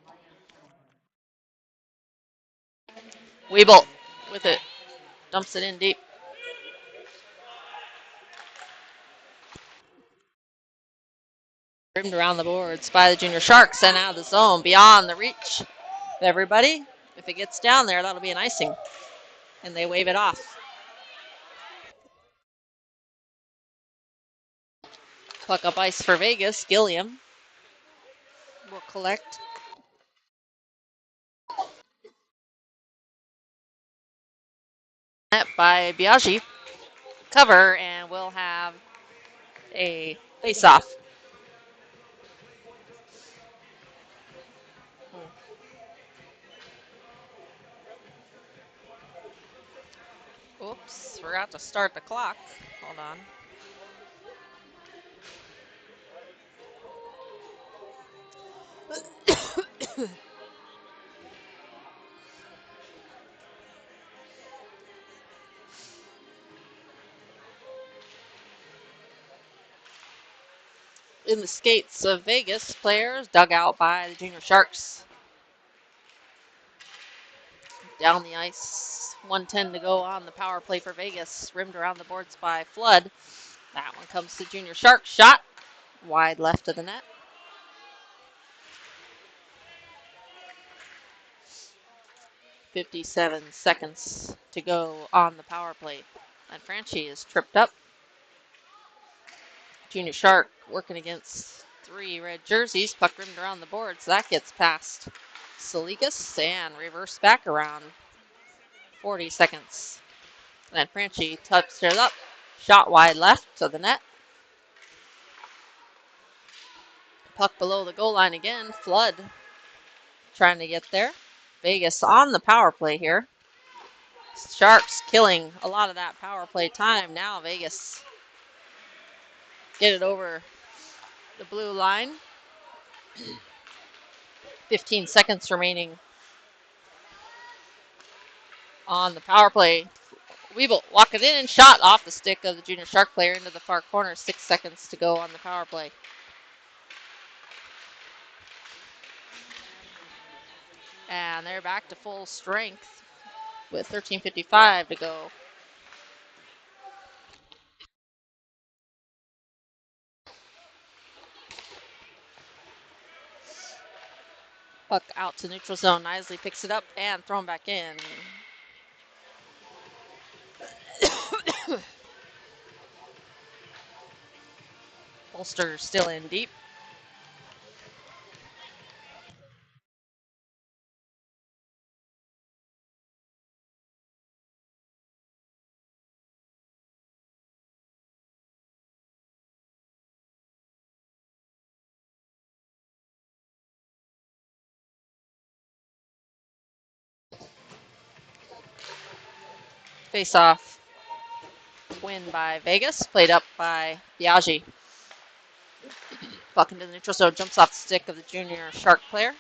Weebolt with it. Dumps it in deep. Rimmed around the boards by the junior Sharks, sent out of the zone, beyond the reach of everybody. If it gets down there, that'll be an icing. And they wave it off. Puck up ice for Vegas. Gilliam will collect. Net by Biaggi. Cover, and we'll have a face-off. Oops, forgot to start the clock. Hold on. In the skates of Vegas, players dug out by the junior Sharks. Down the ice, 1:10 to go on the power play for Vegas. Rimmed around the boards by Flood. That one comes to junior Sharks. Shot wide left of the net. .57 seconds to go on the power play. And Franchi is tripped up. Junior Shark working against 3 red jerseys. Puck rimmed around the boards. That gets past Salikas and reverse back around. 40 seconds. And then Franchi touched it up. Shot wide left to the net. Puck below the goal line again. Flood trying to get there. Vegas on the power play here. Sharks killing a lot of that power play time. Now Vegas get it over the blue line. 15 seconds remaining on the power play. Weeble walk it in and shot off the stick of the junior Shark player into the far corner. 6 seconds to go on the power play. And they're back to full strength with 13:55 to go. Puck out to neutral zone. Isley picks it up and thrown back in. Bolster still in deep. Face off. Win by Vegas. Played up by Biaggi. Puck into the neutral zone. Jumps off the stick of the junior Shark player.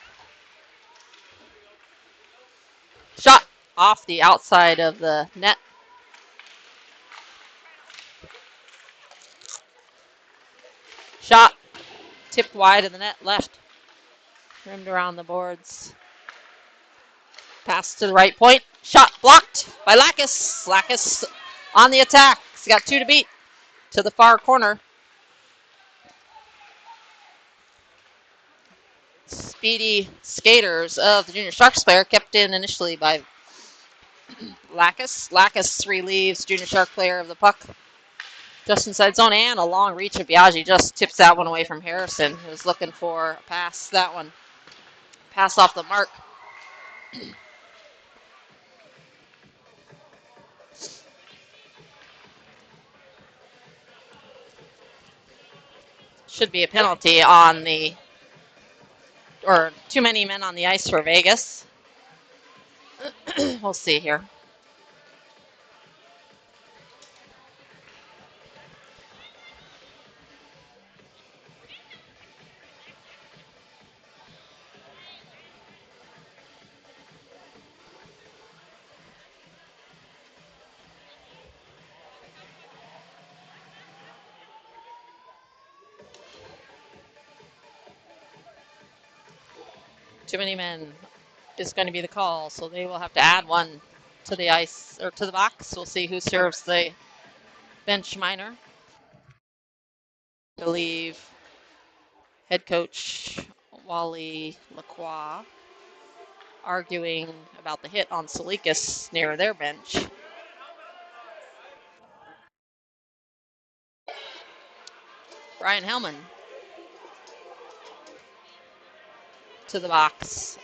Shot off the outside of the net. Shot tipped wide of the net left. Rimmed around the boards. Pass to the right point. Shot blocked by Lacus. Lacus on the attack. He's got 2 to beat to the far corner. Speedy skaters of the Junior Sharks player kept in initially by Lacus. Lacus relieves Junior Shark player of the puck just inside zone, and a long reach of Biaggi just tips that one away from Harrison, who's looking for a pass. That one pass off the mark. Should be a penalty on the, or too many men on the ice for Vegas. We'll see here. Too many men is going to be the call, so they will have to add one to the ice, or to the box. We'll see who serves the bench minor. I believe head coach Wally Lacroix arguing about the hit on Salikas near their bench. Brian Hellman to the box.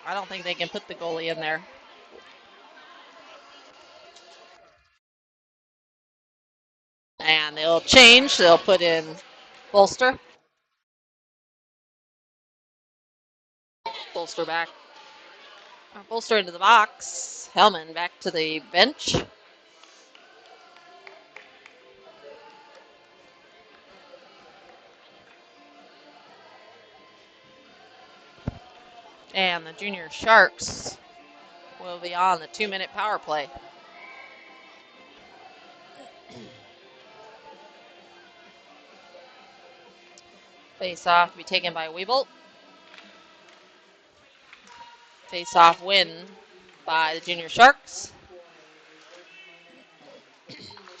I don't think they can put the goalie in there. And they'll change. They'll put in Bolster. Bolster back. Bolster into the box. Hellman back to the bench. And the Junior Sharks will be on the 2-minute power play. Face off to be taken by Weebolt. Face off win by the Junior Sharks.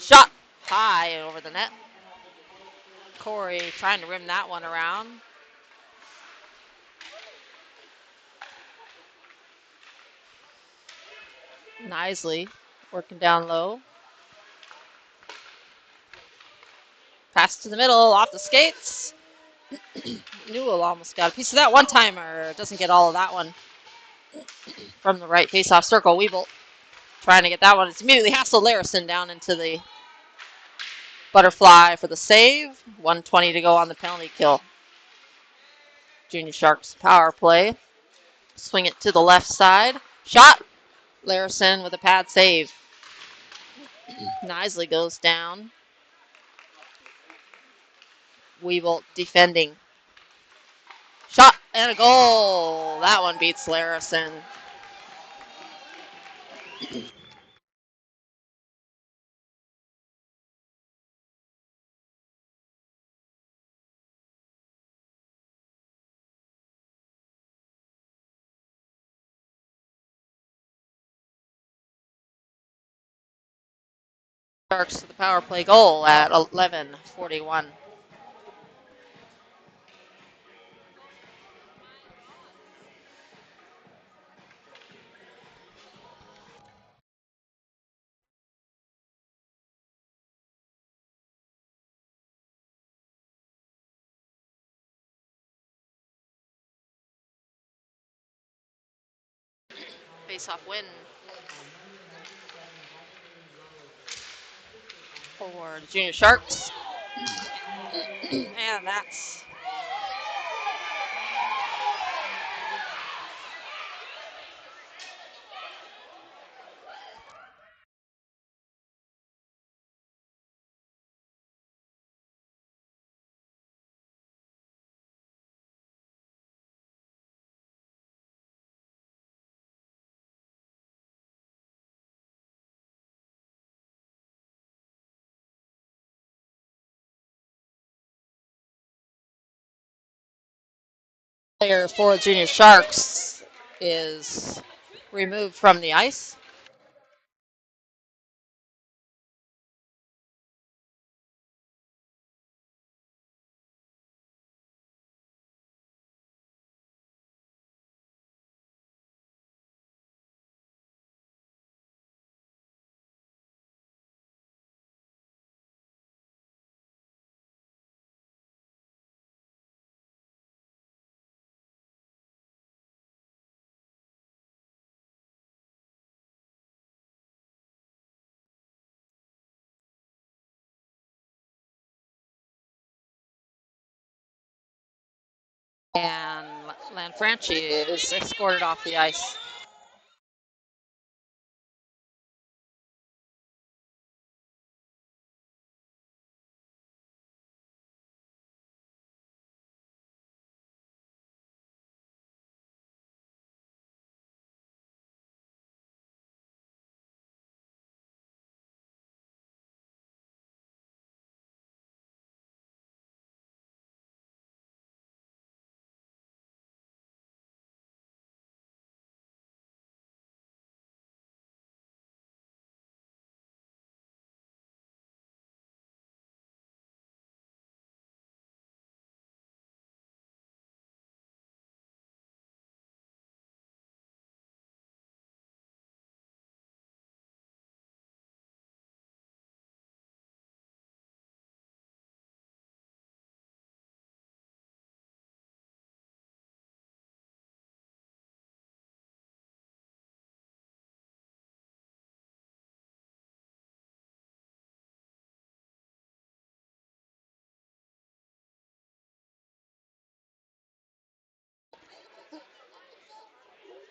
Shot high over the net. Corey trying to rim that one around. Nisley working down low. Pass to the middle, off the skates. Newell almost got a piece of that one-timer. Doesn't get all of that one from the right face-off circle. Weebolt trying to get that one. It's immediately hassled Larison down into the butterfly for the save. 1:20 to go on the penalty kill. Junior Sharks power play. Swing it to the left side. Shot. Larison with a pad save. Nisley goes down. Weebolt defending. Shot and a goal. That one beats Larison. Sharks to the power play goal at 11:41. Face-off win for the Junior Sharks. And that's player for the Junior Sharks is removed from the ice. And Lanfranchi is escorted off the ice.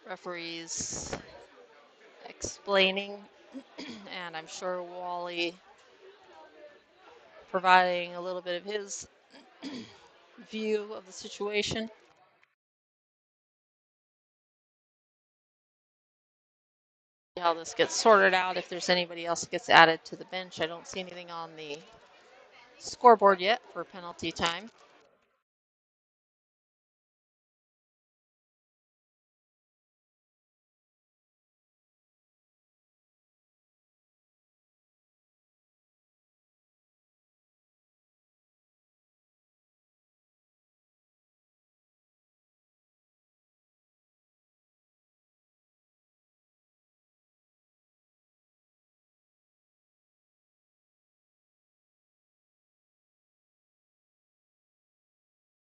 Referees explaining, and I'm sure Wally providing a little bit of his view of the situation. How this gets sorted out, if there's anybody else that gets added to the bench. I don't see anything on the scoreboard yet for penalty time.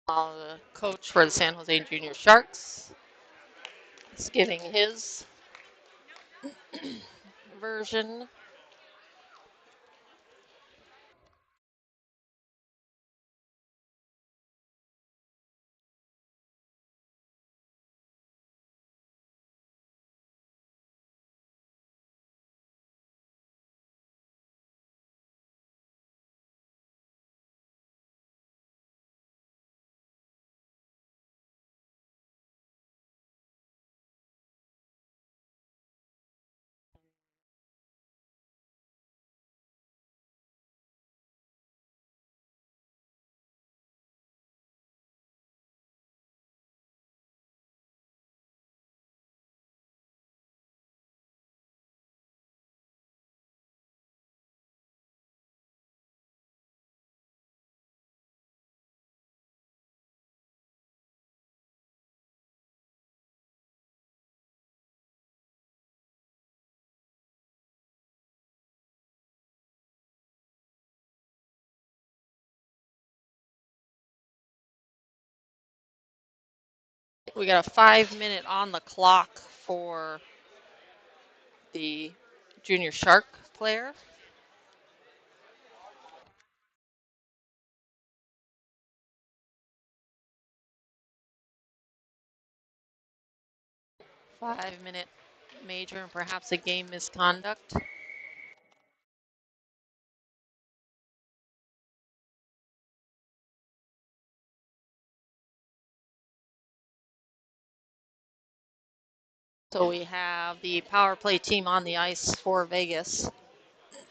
The coach for the San Jose Junior Sharks is giving his version. We got a 5-minute on the clock for the Junior Shark player. Five-minute major and perhaps a game misconduct. So we have the power play team on the ice for Vegas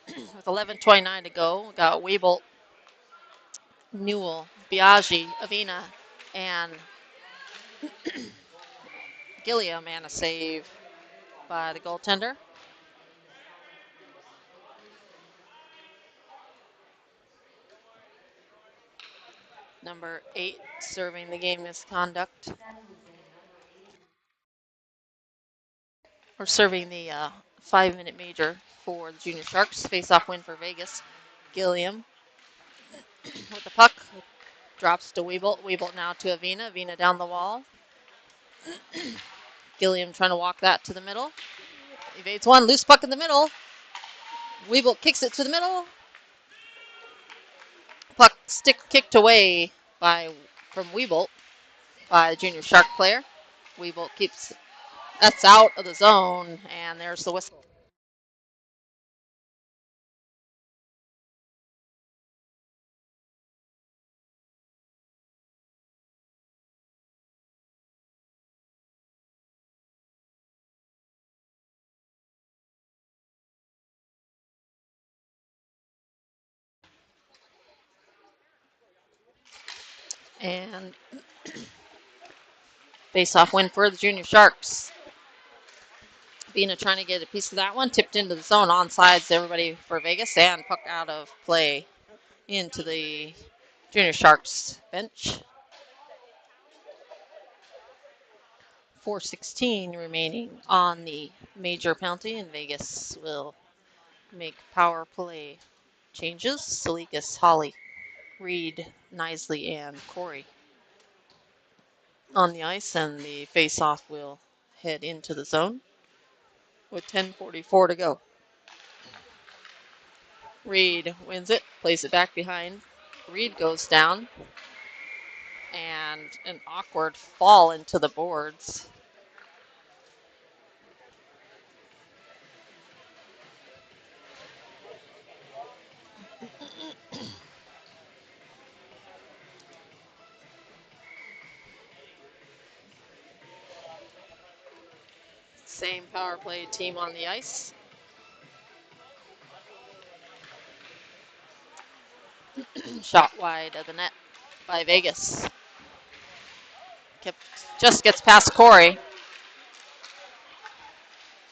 with 11:29 to go. We got Weibel, Newell, Biaggi, Avina, and Gilliam, and a save by the goaltender. Number 8 serving the game misconduct. Or serving the 5-minute major for the Junior Sharks. Face-off win for Vegas. Gilliam with the puck. Drops to Weebolt. Weebolt now to Avina. Avina down the wall. Gilliam trying to walk that to the middle. Evades one. Loose puck in the middle. Weebolt kicks it to the middle. Puck stick kicked away from Weebolt by the Junior Shark player. Weebolt keeps that's out of the zone, and there's the whistle. And face-off win for the Junior Sharks. Bina trying to get a piece of that one. Tipped into the zone. Onsides everybody for Vegas. And puck out of play into the Junior Sharks bench. 4:16 remaining on the major penalty. And Vegas will make power play changes. Salikas, Holly, Reed, Nisley, and Corey on the ice. And the face-off will head into the zone with 10:44 to go. Reed wins it, plays it back behind. Reed goes down, and an awkward fall into the boards. Same power play team on the ice. Shot wide of the net by Vegas. Just gets past Corey.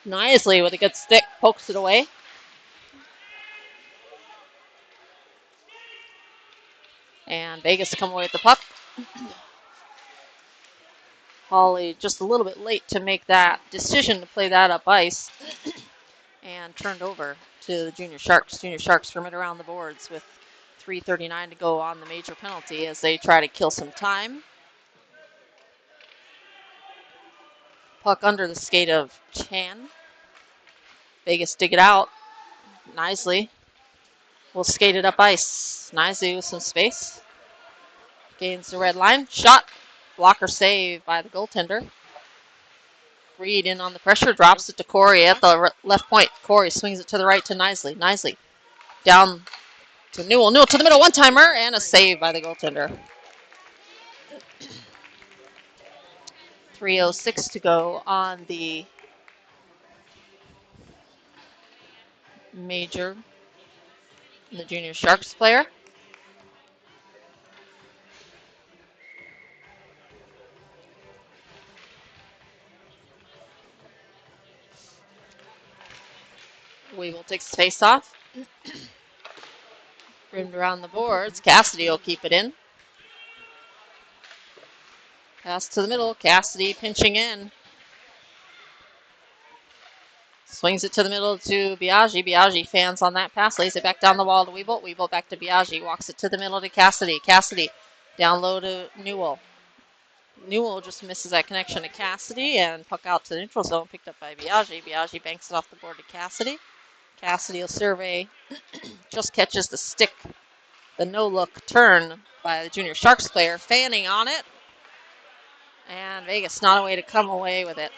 Nisley with a good stick pokes it away. And Vegas come away with the puck. Holly just a little bit late to make that decision to play that up ice. And turned over to the Junior Sharks. Junior Sharks from it around the boards with 3:39 to go on the major penalty as they try to kill some time. Puck under the skate of Chan. Vegas dig it out. Nisley will skate it up ice. Nisley with some space. Gains the red line. Shot. Blocker save by the goaltender. Reed in on the pressure. Drops it to Corey at the left point. Corey swings it to the right to Nisley. Nisley down to Newell. Newell to the middle. One-timer and a save by the goaltender. 3:06 to go on the major. The Junior Sharks player. Weevil takes his face off. Rimmed around the boards. Cassidy will keep it in. Pass to the middle. Cassidy pinching in. Swings it to the middle to Biaggi. Biaggi fans on that pass. Lays it back down the wall to Weebolt. Weebolt back to Biaggi. Walks it to the middle to Cassidy. Cassidy down low to Newell. Newell just misses that connection to Cassidy. And puck out to the neutral zone. Picked up by Biaggi. Biaggi banks it off the board to Cassidy. Cassidy will survey. Just catches the stick. The no-look turn by the Junior Sharks player. Fanning on it. And Vegas not a way to come away with it.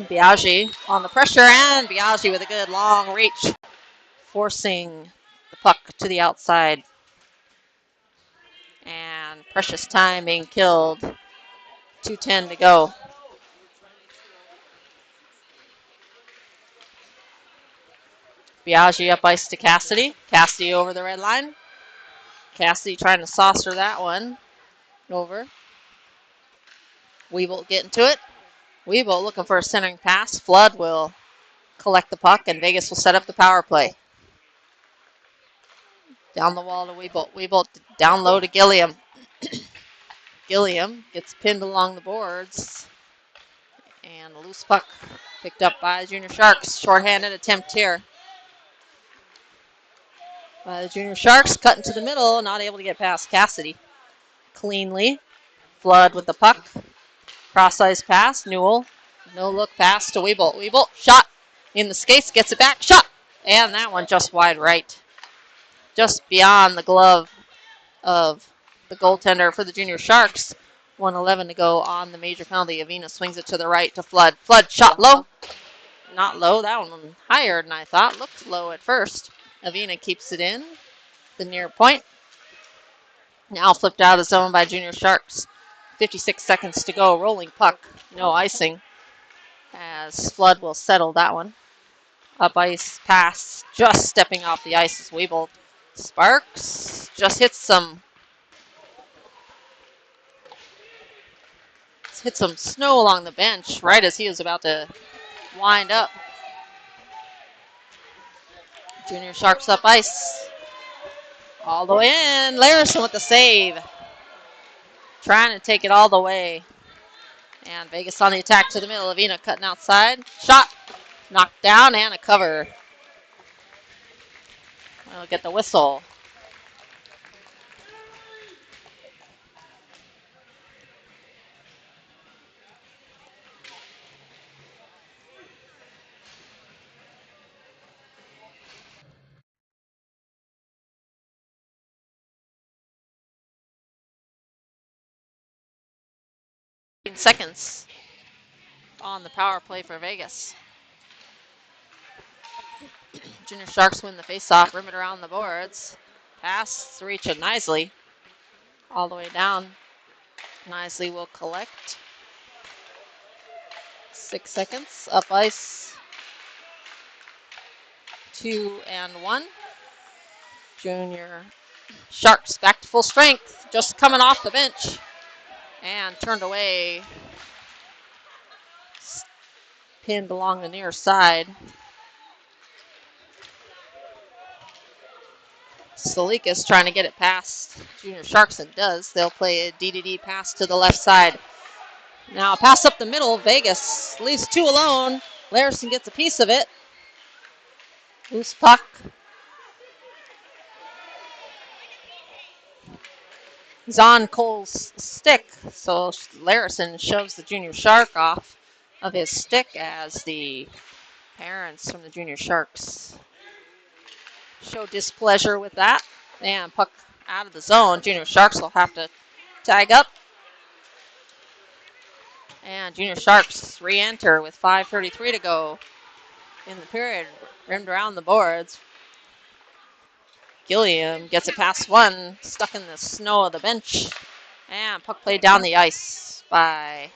Biaggi on the pressure, and Biaggi with a good long reach, forcing the puck to the outside. And precious time being killed. 2:10 to go. Biaggi up ice to Cassidy. Cassidy over the red line. Cassidy trying to saucer that one over. Weevil getting to it. Weebo looking for a centering pass. Flood will collect the puck, and Vegas will set up the power play. Down the wall to Weebo. Weebo down low to Gilliam. Gilliam gets pinned along the boards. And a loose puck picked up by the Junior Sharks. Shorthanded attempt here by the Junior Sharks. Cut into the middle, not able to get past Cassidy. Cleanly. Flood with the puck. Cross-ice pass. Newell. No look pass to Weeble. Weeble, shot in the skates, gets it back, shot. And that one just wide right. Just beyond the glove of the goaltender for the Junior Sharks. 1:11 to go on the major penalty. Avina swings it to the right to Flood. Flood shot low. Not low. That one higher than I thought. Looked low at first. Avina keeps it in. The near point. Now flipped out of the zone by Junior Sharks. 56 seconds to go. Rolling puck. No icing. As Flood will settle that one. Up ice pass. Just stepping off the ice is Weeble. Sparks just hits some snow along the bench right as he was about to wind up. Junior Sharks up ice. All the way in. Larison with the save. Trying to take it all the way. And Vegas on the attack to the middle. Avina cutting outside. Shot. Knocked down and a cover. We'll get the whistle. Seconds on the power play for Vegas. Junior Sharks win the faceoff, rim it around the boards. Pass, reach it Nisley. All the way down. Nisley will collect. 6 seconds. Up ice. 2-1. Junior Sharks back to full strength. Just coming off the bench. And turned away. Pinned along the near side. Salikas trying to get it past Junior Sharks and does. They'll play a DDD pass to the left side. Now pass up the middle. Vegas leaves two alone. Larison gets a piece of it. Loose puck. He's on Cole's stick, so Larison shoves the Junior Shark off of his stick as the parents from the Junior Sharks show displeasure with that. And puck out of the zone. Junior Sharks will have to tag up. And Junior Sharks re-enter with 5:33 to go in the period. Rimmed around the boards. Gilliam gets it past one, stuck in the snow of the bench. And puck played down the ice by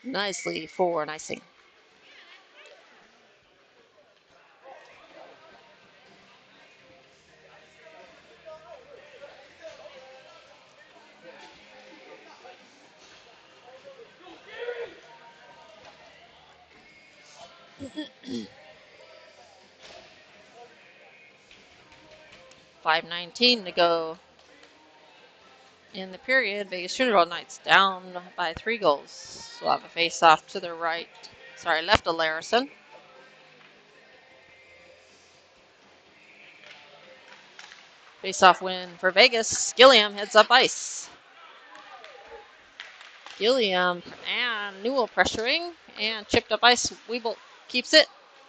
Nisley for an icing. $5:19 to go in the period. Vegas Junior Knights down by 3 goals. We'll have a face-off to the right. Sorry, left of Larison. Face-off win for Vegas. Gilliam heads up ice. Gilliam and Newell pressuring and chipped up ice. Weeble keeps it.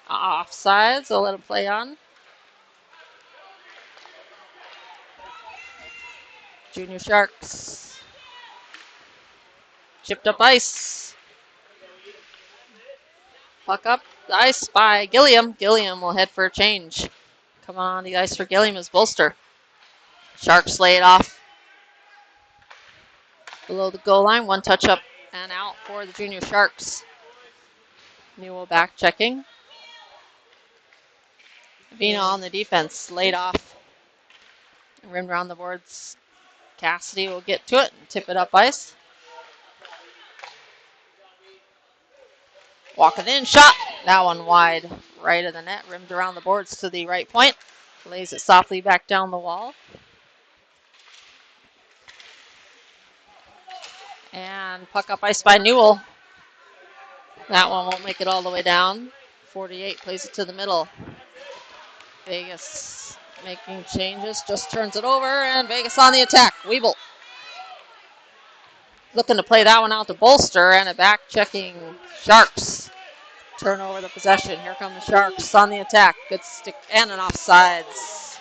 Offside, so let him play on. Junior Sharks. Chipped up ice. Puck up the ice by Gilliam. Gilliam will head for a change. Come on the ice for Gilliam is Bolster. Sharks lay it off. Below the goal line, one touch up and out for the Junior Sharks. Newell back checking. Vina on the defense, laid off. Rimmed around the boards. Cassidy will get to it and tip it up ice. Walking in, shot. That one wide, right of the net, rimmed around the boards to the right point. Lays it softly back down the wall. And puck up ice by Newell. That one won't make it all the way down. 48 plays it to the middle. Vegas making changes, just turns it over, and Vegas on the attack. Weeble looking to play that one out to Bolster, and a back-checking Sharks. Turn over the possession. Here come the Sharks on the attack. Good stick and an offsides,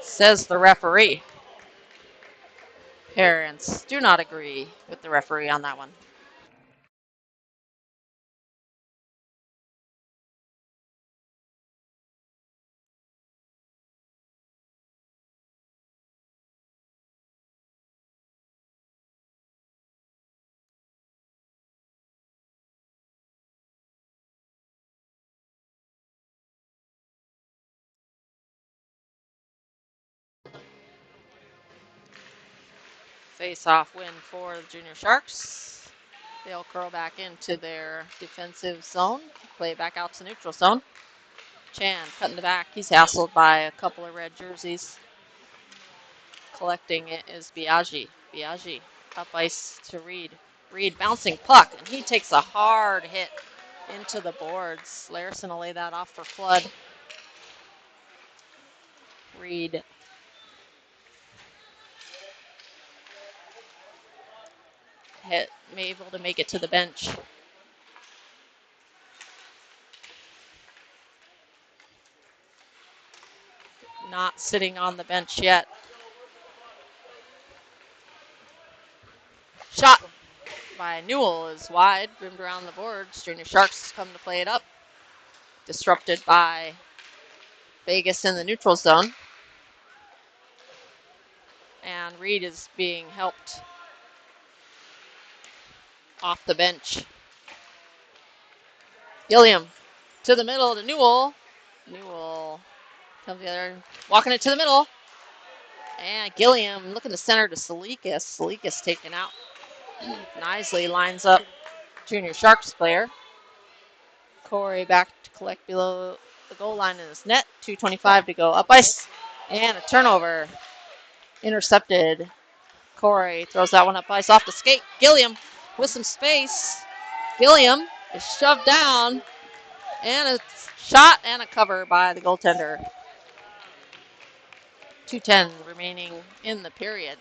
says the referee. Parents do not agree with the referee on that one. Face-off win for the Junior Sharks. They'll curl back into their defensive zone, play back out to neutral zone. Chan cutting the back. He's hassled by a couple of red jerseys. Collecting it is Biaggi. Biaggi up ice to Reed. Reed bouncing puck, and he takes a hard hit into the boards. Larson will lay that off for Flood. Reed able to make it to the bench. Not sitting on the bench yet. Shot by Newell is wide, rimmed around the boards. Junior Sharks come to play it up. Disrupted by Vegas in the neutral zone. And Reed is being helped off the bench. Gilliam to the middle to Newell. Newell comes together, walking it to the middle. And Gilliam looking to center to Salikas. Salikas taken out. Nicely lines up Junior Sharks player. Corey back to collect below the goal line in his net. 2:25 to go. Up ice. And a turnover. Intercepted. Corey throws that one up ice off the skate. Gilliam with some space. Gilliam is shoved down. And a shot and a cover by the goaltender. 2:10 remaining in the period.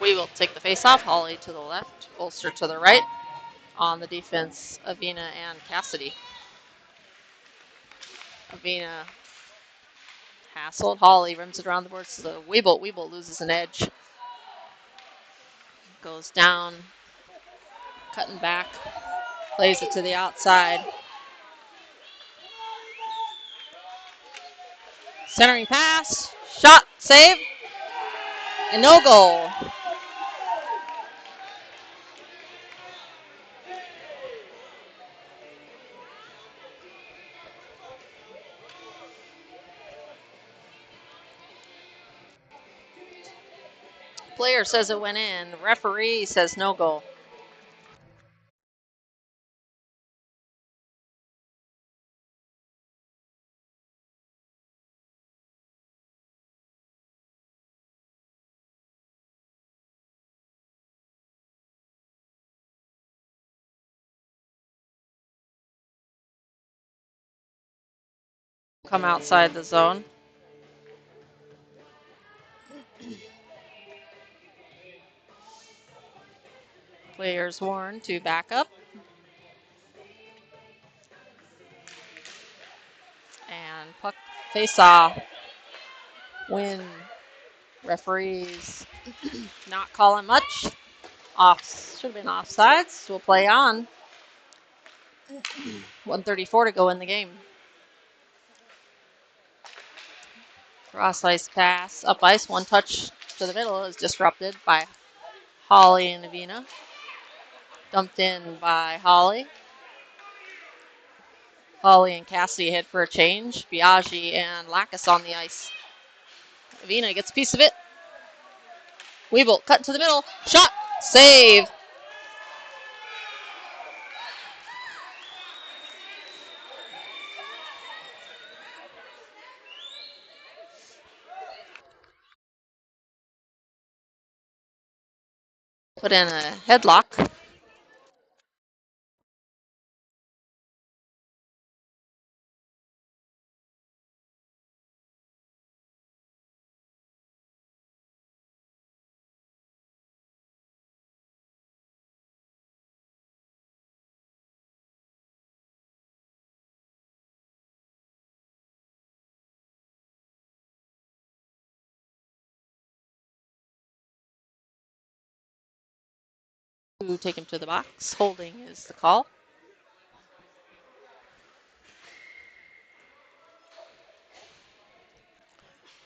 We will take the face-off. Hawley to the left, Bolster to the right. On the defense, Avina and Cassidy. Avina hassled. Hawley rims it around the boards to the Weeble. Weeble loses an edge. Goes down, cutting back, plays it to the outside. Centering pass, shot, save, and no goal. Player says it went in. Referee says no goal. Come outside the zone. Players warned to back up. And puck face-off. Win. Referees not calling much. Should have been offsides. We'll play on. 1:34 to go in the game. Cross ice pass, up ice, one touch to the middle is disrupted by Hawley and Avina. Dumped in by Hawley. Holly and Cassidy head for a change. Biaggi and Lacus on the ice. Avina gets a piece of it. Weeble cut to the middle. Shot. Save. Put in a headlock. Take him to the box. Holding is the call.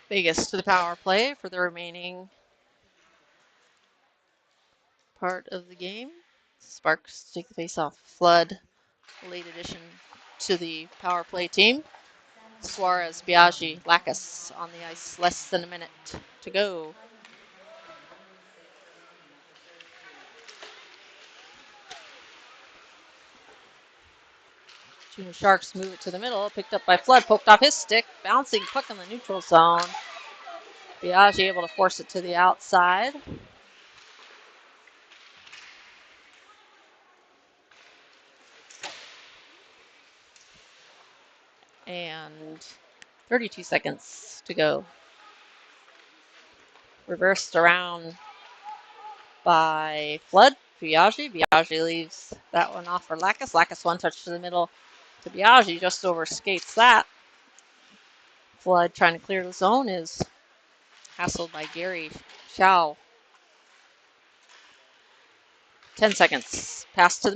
Vegas to the power play for the remaining part of the game. Sparks take the face off. Flood, late addition to the power play team. Suarez, Biaggi, Lacus on the ice. Less than a minute to go. Junior Sharks move it to the middle. Picked up by Flood. Poked off his stick. Bouncing puck in the neutral zone. Biaggi able to force it to the outside. And 32 seconds to go. Reversed around by Flood. Biaggi. Biaggi leaves that one off for Lacus. Lacus one touch to the middle to Biaggi. Just over skates that. Flood trying to clear the zone is hassled by Gary Chow. 10 seconds. Pass to the middle.